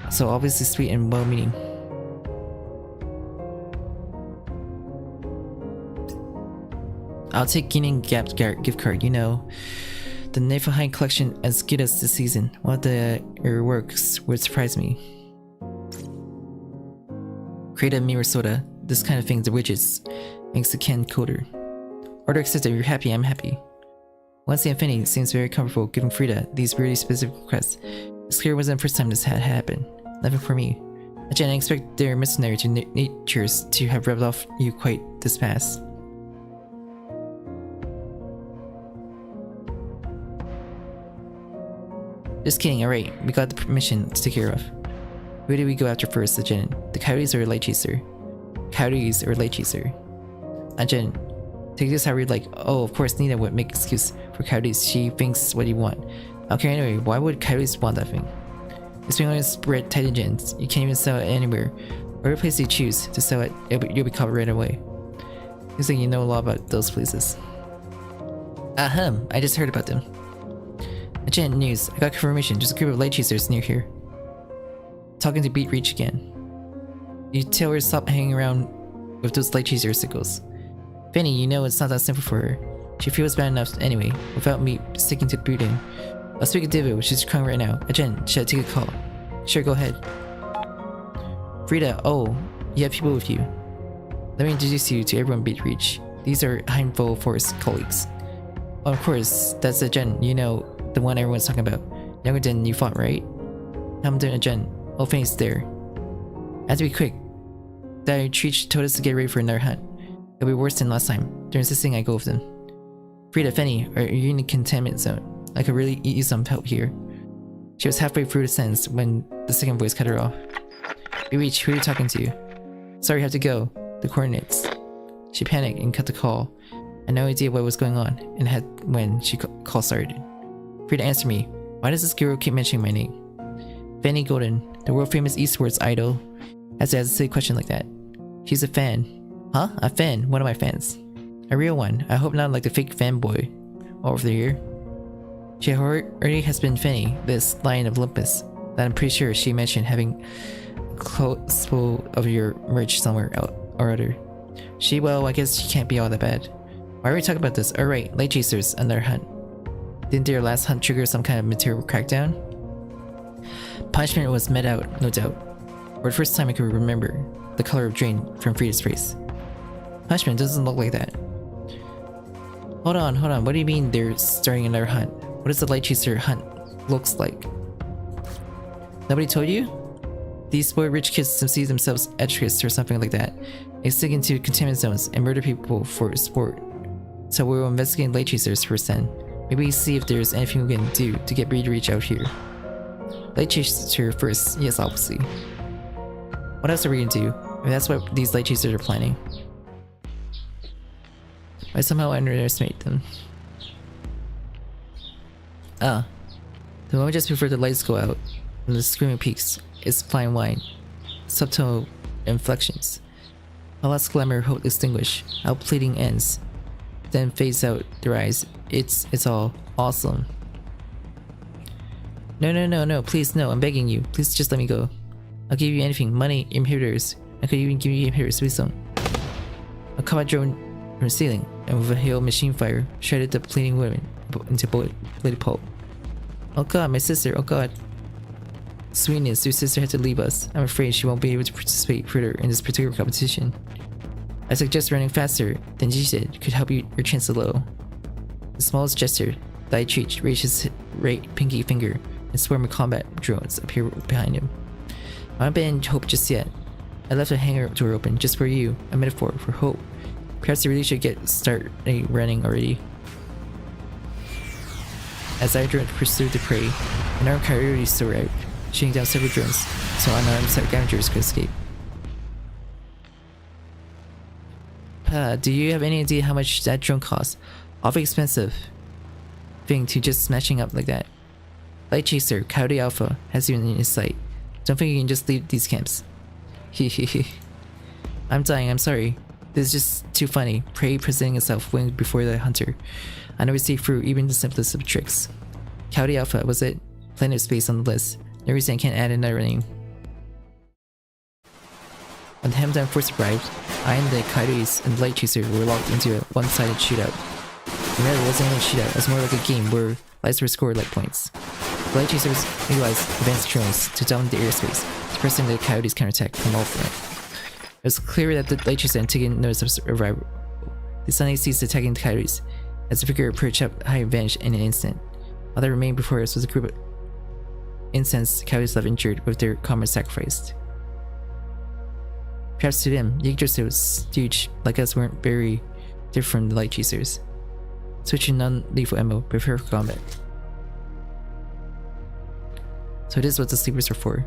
So obviously sweet and well-meaning. I'll take Guinan Gap's gift card, you know. The Niflheim collection as good as this season. One of the works would surprise me. Create a mirror soda. This kind of thing, the widgets, makes the can colder. Order accepted, you're happy, I'm happy. Once the Infinity seems very comfortable giving Frida these really specific requests. It's clear it wasn't the first time this had happened. Nothing for me. Again, I expect their mercenary to natures to have rubbed off you quite this fast. Just kidding, alright, we got the permission to take care of. Who do we go after first, Jen? The Coyotes or Light Chaser? Coyotes or Light Chaser? Jen, take this however you'd like. Oh, of course Nita would make excuse for Coyotes. She thinks what you want. Okay, anyway, why would Coyotes want that thing? This thing only spread Titan gens. You can't even sell it anywhere. Whatever place you choose to sell it, you'll be covered right away. Looks like you know a lot about those places. Ahem, I just heard about them. Agent news, I got confirmation, there's a group of light chasers near here. Talking to Beat Reach again. You tell her to stop hanging around with those light chaser sickles. Fanny, you know it's not that simple for her. She feels bad enough anyway, without me sticking to boot in. I'll speak to Divo, she's crying right now. Agent, should I take a call? Sure, go ahead. Frida, oh, you have people with you. Let me introduce you to everyone Beat Reach. These are Heimful Force colleagues. Oh, of course, that's Agent, you know, the one everyone's talking about. Younger than you fought, right? I'm doing Agent. Oh, Fanny's there. I have to be quick. That Treach told us to get ready for another hunt. It'll be worse than last time. They're insisting I go with them. Frida, Fanny, are you in the containment zone? I could really use some help here. She was halfway through the sentence when the second voice cut her off. We reach, who are you talking to? Sorry, I have to go. The coordinates. She panicked and cut the call. I had no idea what was going on and had when she call started. Frida, answer me. Why does this girl keep mentioning my name? Fanny Golden, the world famous esports idol, has to ask a silly question like that. She's a fan. Huh? A fan? One of my fans. A real one. I hope not like the fake fanboy over here. She already has been Fanny, this Lion of Olympus, that I'm pretty sure she mentioned having a close full of your merch somewhere or other. Well, I guess she can't be all that bad. Why are we talking about this? Alright, Light Chasers, another hunt. Didn't their last hunt trigger some kind of material crackdown? Punishment was met out, no doubt. For the first time I could remember the color of drain from Frida's face. Punishment doesn't look like that. Hold on, what do you mean they're starting another hunt? What does the Light Chaser hunt looks like? Nobody told you? These spoiled rich kids see themselves altruists or something like that. They stick into containment zones and murder people for sport. So we'll investigate Light Chasers first then. Maybe see if there's anything we can do to get Breed Reach out here. Light Chaser first, yes obviously. What else are we gonna do? I mean, that's what these Light Chasers are planning. I somehow underestimate them. The moment just before the lights go out, from the screaming peaks, is flying wine. Subtle inflections. A last glimmer of hope extinguished. Our pleading ends. Then fades out their eyes. It's all awesome. No, please no, I'm begging you. Please just let me go. I'll give you anything. Money, inhibitors. I could even give you inhibitors, please don't. A combat drone from the ceiling, and with a hail machine fire, shredded the pleading women into bloody pulp. Oh god, my sister, oh god. Sweetness, your sister had to leave us. I'm afraid she won't be able to participate further in this particular competition. I suggest running faster than she did could help your chances low. The smallest gesture, Dai Cheech raised his right pinky finger, and a swarm of combat drones appeared behind him. I haven't been in hope just yet. I left a hangar door open just for you, a metaphor for hope. Perhaps you really should start running already. As our drone pursued the prey, an armed coyote soared out, shooting down several drones, so unarmed scavengers could escape. Do you have any idea how much that drone costs? Awfully expensive thing to just smashing up like that. Light Chaser, Coyote Alpha, has you in his sight. Don't think you can just leave these camps. Hehehe. I'm dying, I'm sorry. This is just too funny. Prey presenting itself winged before the hunter. I never see through even the simplest of tricks. Coyote Alpha, was it? Planet Space on the list. No reason I can't add another name. When the Hamdan force arrived, I and the Coyotes and the Light Chaser were locked into a one-sided shootout. The matter wasn't really a shootout, it was more like a game where lives were scored like points. The Light Chasers utilized advanced drones to dominate the airspace, suppressing the Coyotes' counterattack from all fronts. It was clear that the Light Chaser had taken notice of arrival. They suddenly ceased attacking the Coyotes, as the figure perched up high advantage in an instant. All that remained before us was a group of incensed Coyotes left injured with their comrades sacrificed. Perhaps to them, Yggdrasil stooge like us weren't very different from the Light Chasers. Switching non-lethal ammo, prepare for combat. So this is what the sleepers are for.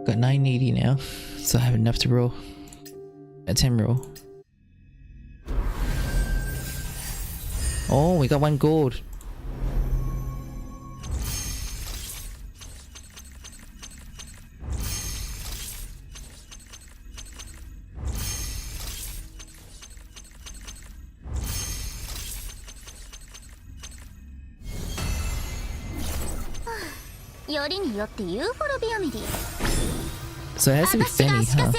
Got 980 now, so I have enough to roll a 10 roll. Oh, we got 1 gold. So it has to be Fenny, huh?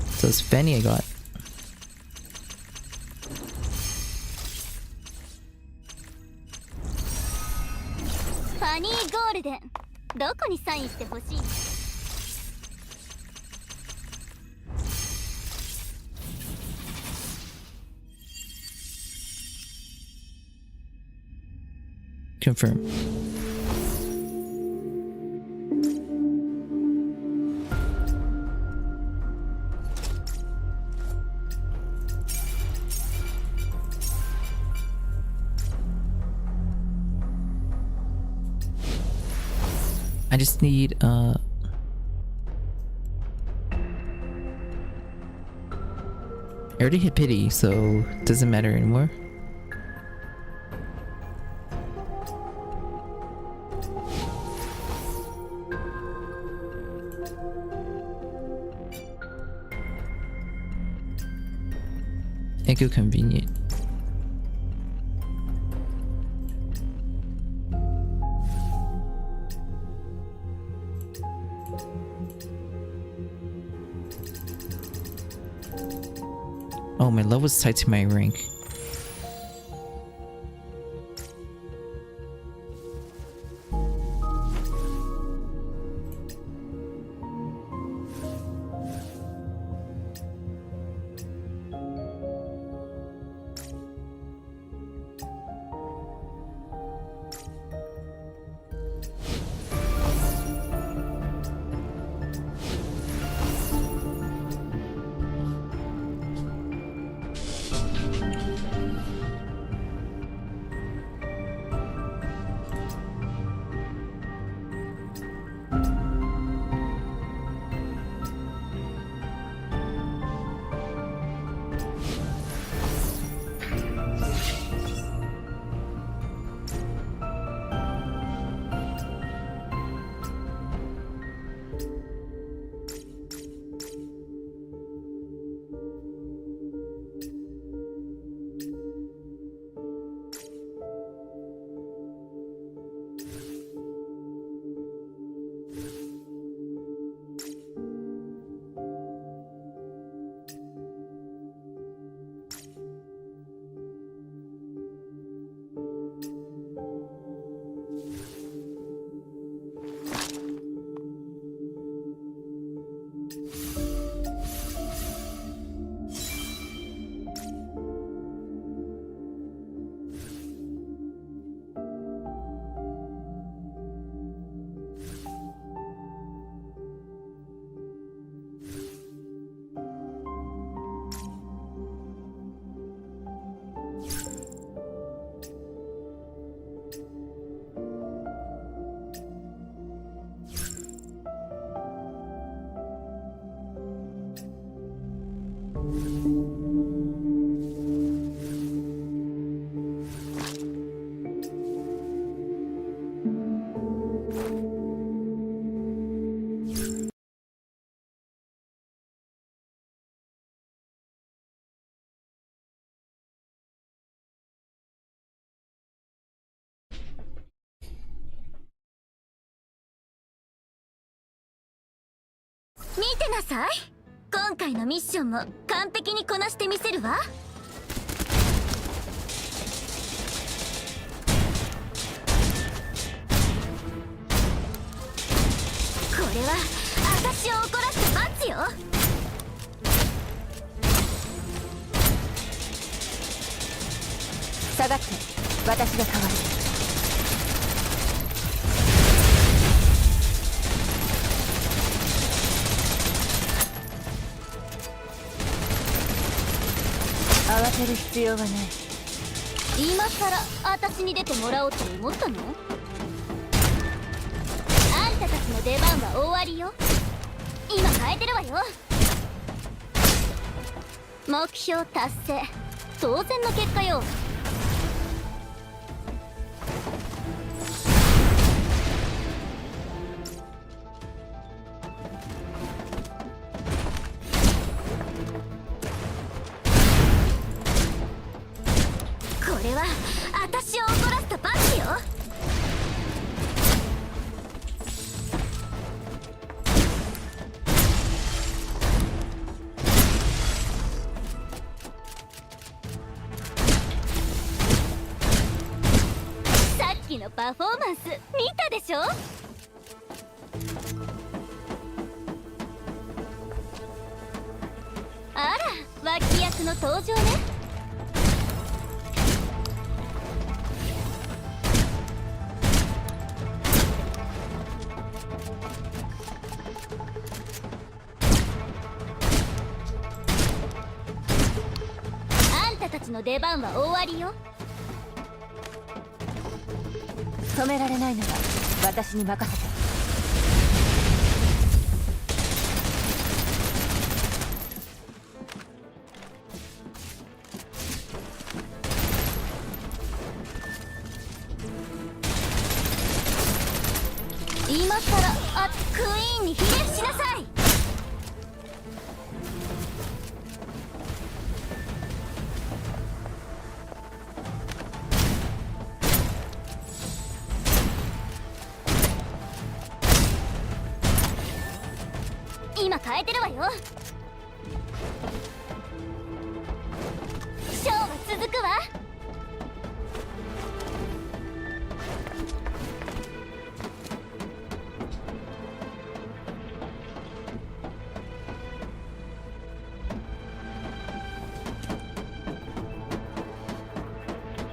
So it's Fenny I got. Funny Golden. どこにサインしてほしい? Confirm. I just need I already hit pity, so it doesn't matter anymore. Echo convenient. Oh, my level is tied to my rank. 見てなさい。今回のミッションも完璧にこなしてみせるわ。これは私を怒らせて罰よ。下がって、私が代わる。慌てる必要はない。今さら私に出てもらおうと思ったの？あんたたちの出番は終わりよ。今変えてるわよ。目標達成、当然の結果よ。これは私を怒らせた罰よ。さっきのパフォーマンス見たでしょ。あら、脇役の登場ね。あんたたちの出番は終わりよ。止められないなら私に任せて。今さらクイーンにひれ伏しなさい。今変えてるわよ。ショーは続くわ。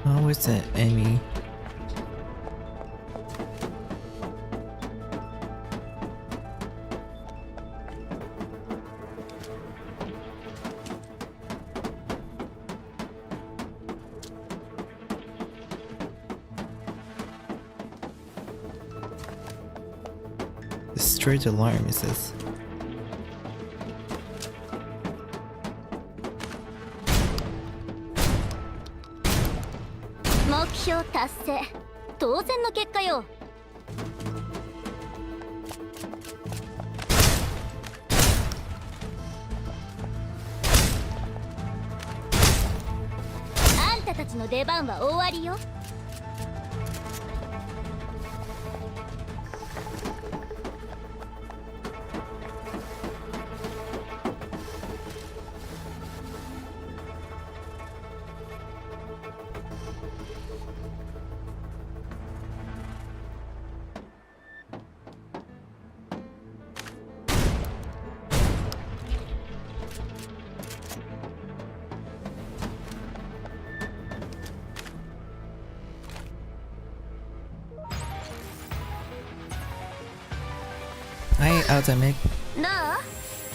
Oh, where's that enemy? Destroy the alarm, it says.目標達成、当然の結果よ。あんたたちの出番は終わりよ。Hi, Ultimate. どう？ Oh,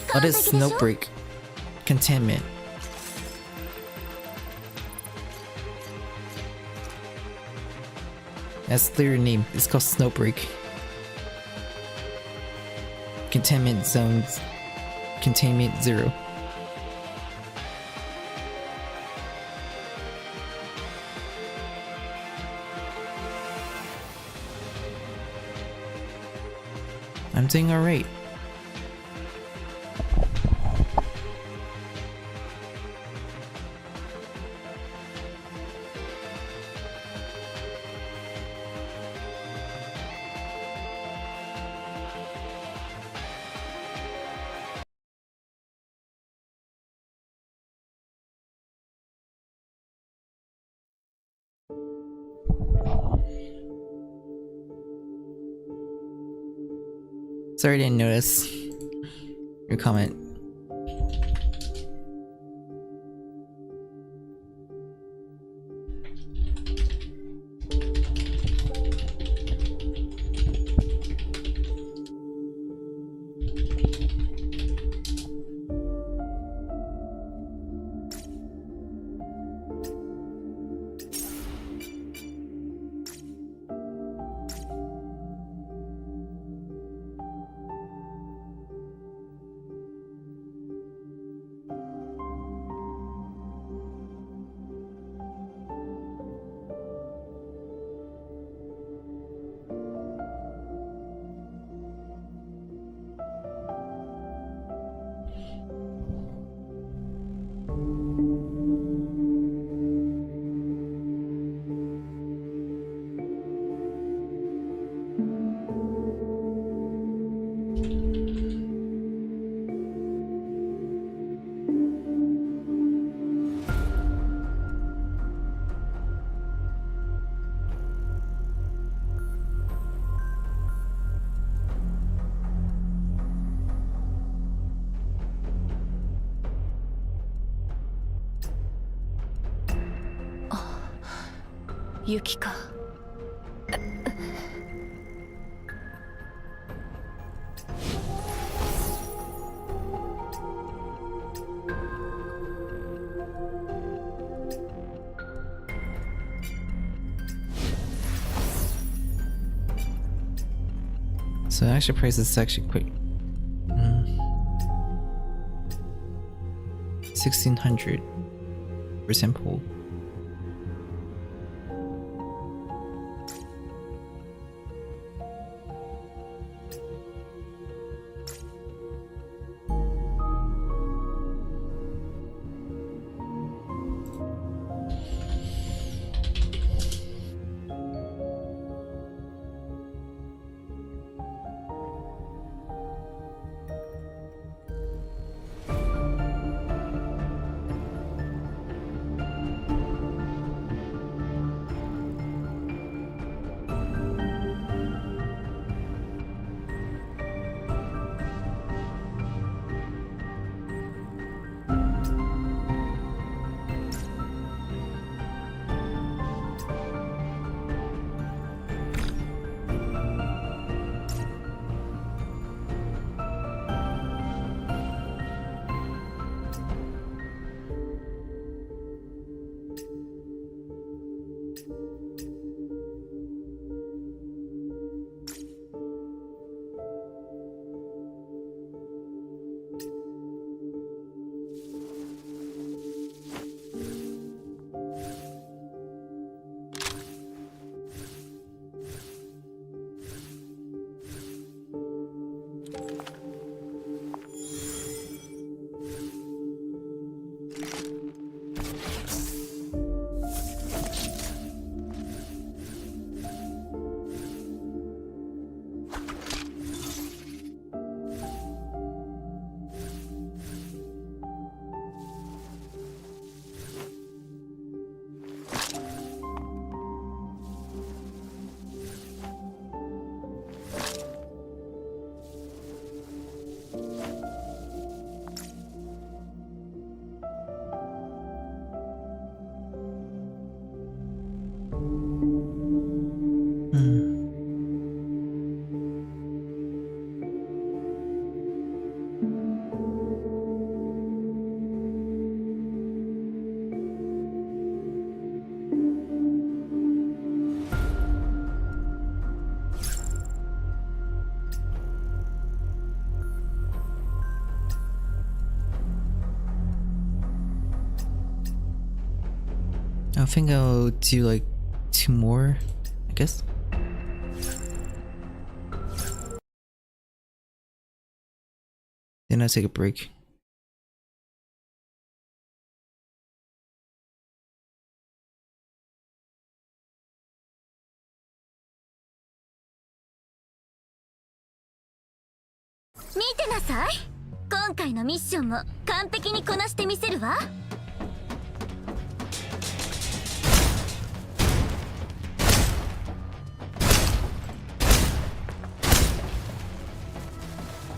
完 this 璧でしょ？ Snowbreak. Containment. That's their name. It's called Snowbreak. Containment zones. Containment 0. doing alright. Sorry, I didn't notice your comment. Yukiか。So the actual price is actually quick. 1600 for simple. I think I'll do like 2 more, I guess. Then I'll take a break.見てなさい。今回のミッションも完璧にこなしてみせるわ。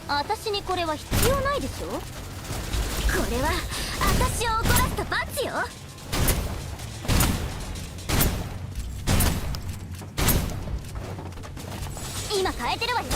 私にこれは必要ないでしょ。これは私を怒らせた罰よ。今変えてるわよ。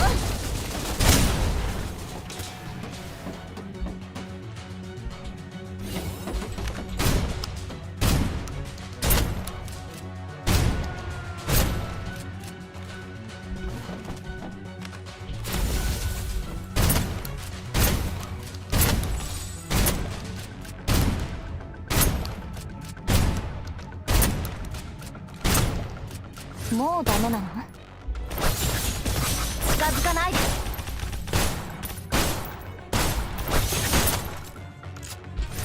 もうダメなの？近づかないで。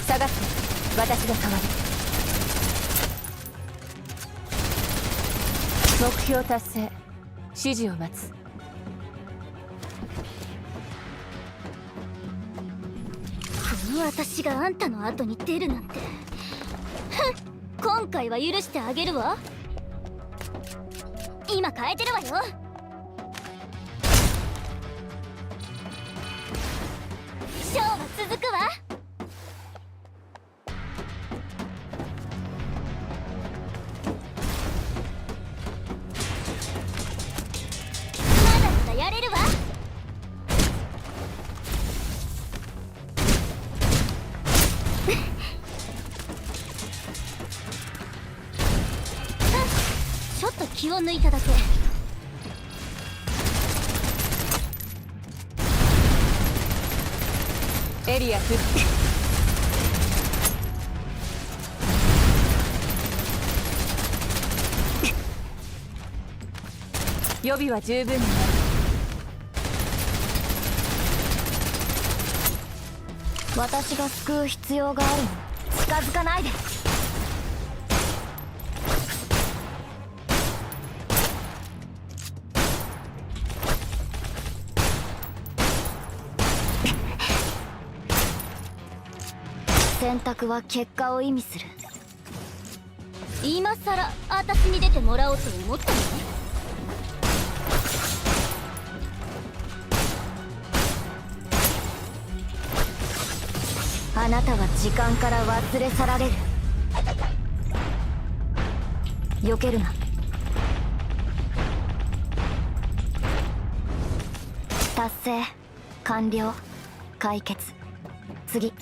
下がって、私が代わる。目標達成、指示を待つ。この私があんたの後に出るなんて。今回は許してあげるわ。今変えてるわよ。ショーは続くわ。まだまだやれるわ。ちょっと気を抜いただけ。エリア復帰。予備は十分になる。私が救う必要があるの。近づかないで。選択は結果を意味する。今さら私に出てもらおうと思ったのね。あなたは時間から忘れ去られる。避けるな。達成完了。解決。次。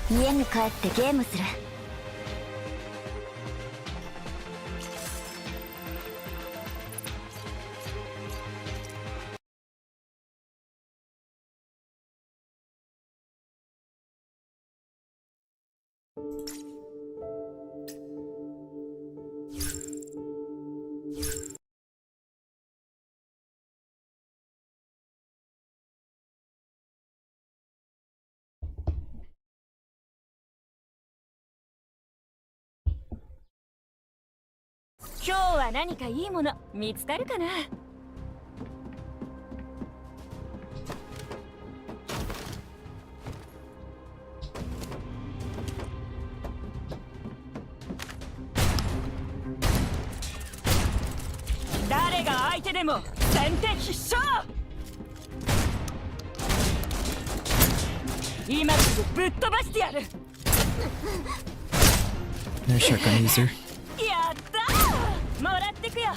家に帰ってゲームする。今日は何かいいもの見つかるかな。誰が相手でも先手必勝。今すぐぶっ飛ばしてやる。No shotgun user. やったー、もらってくよ。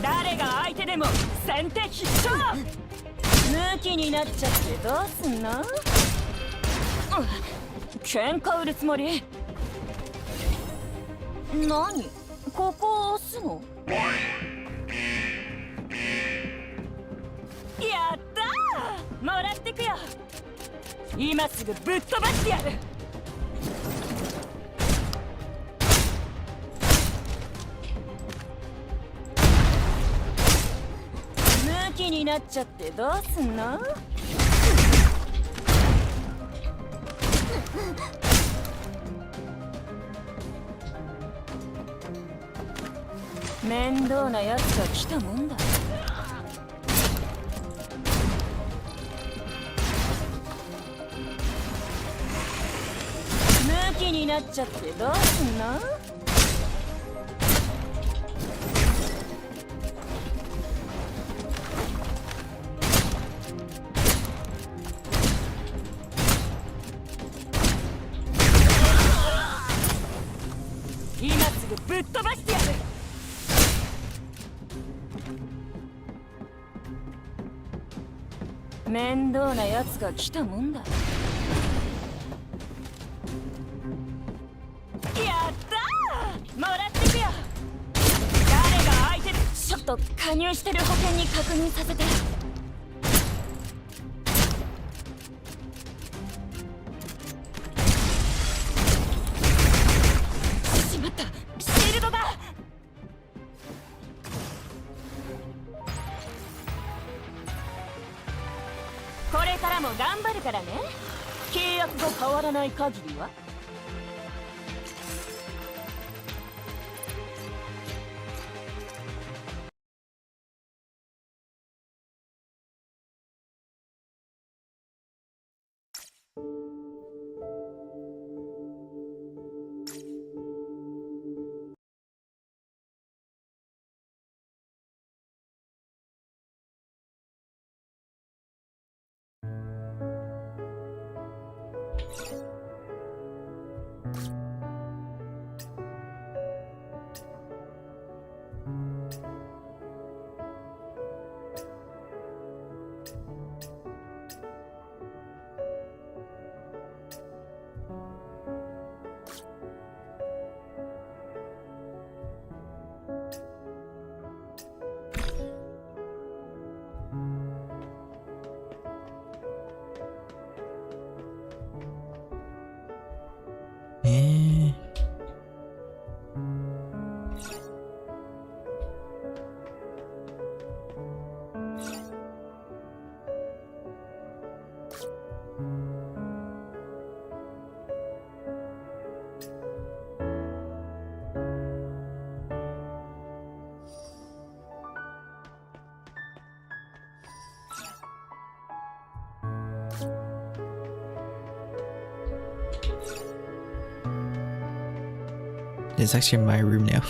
誰が相手でも先手必勝。ムキになっちゃってどうすんの？喧嘩売るつもり？何？ここを押すの？やったー！もらってくよ。今すぐぶっ飛ばしてやる。ムキになっちゃってどうすんの？面倒なやつが来たもんだ。ムキになっちゃってどうすんの？今すぐぶっ飛ばしてやる。面倒なやつが来たもんだ。やったー！もらってくよ。誰が相手でちょっと加入してる保険に確認させて。しまった、シールドだ。これからも頑張るからね。契約が変わらない限りは。It's actually my room now.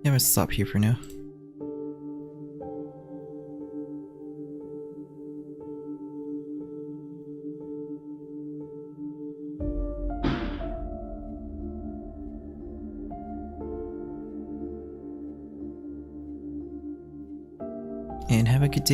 I'm gonna stop here for now. And have a good day.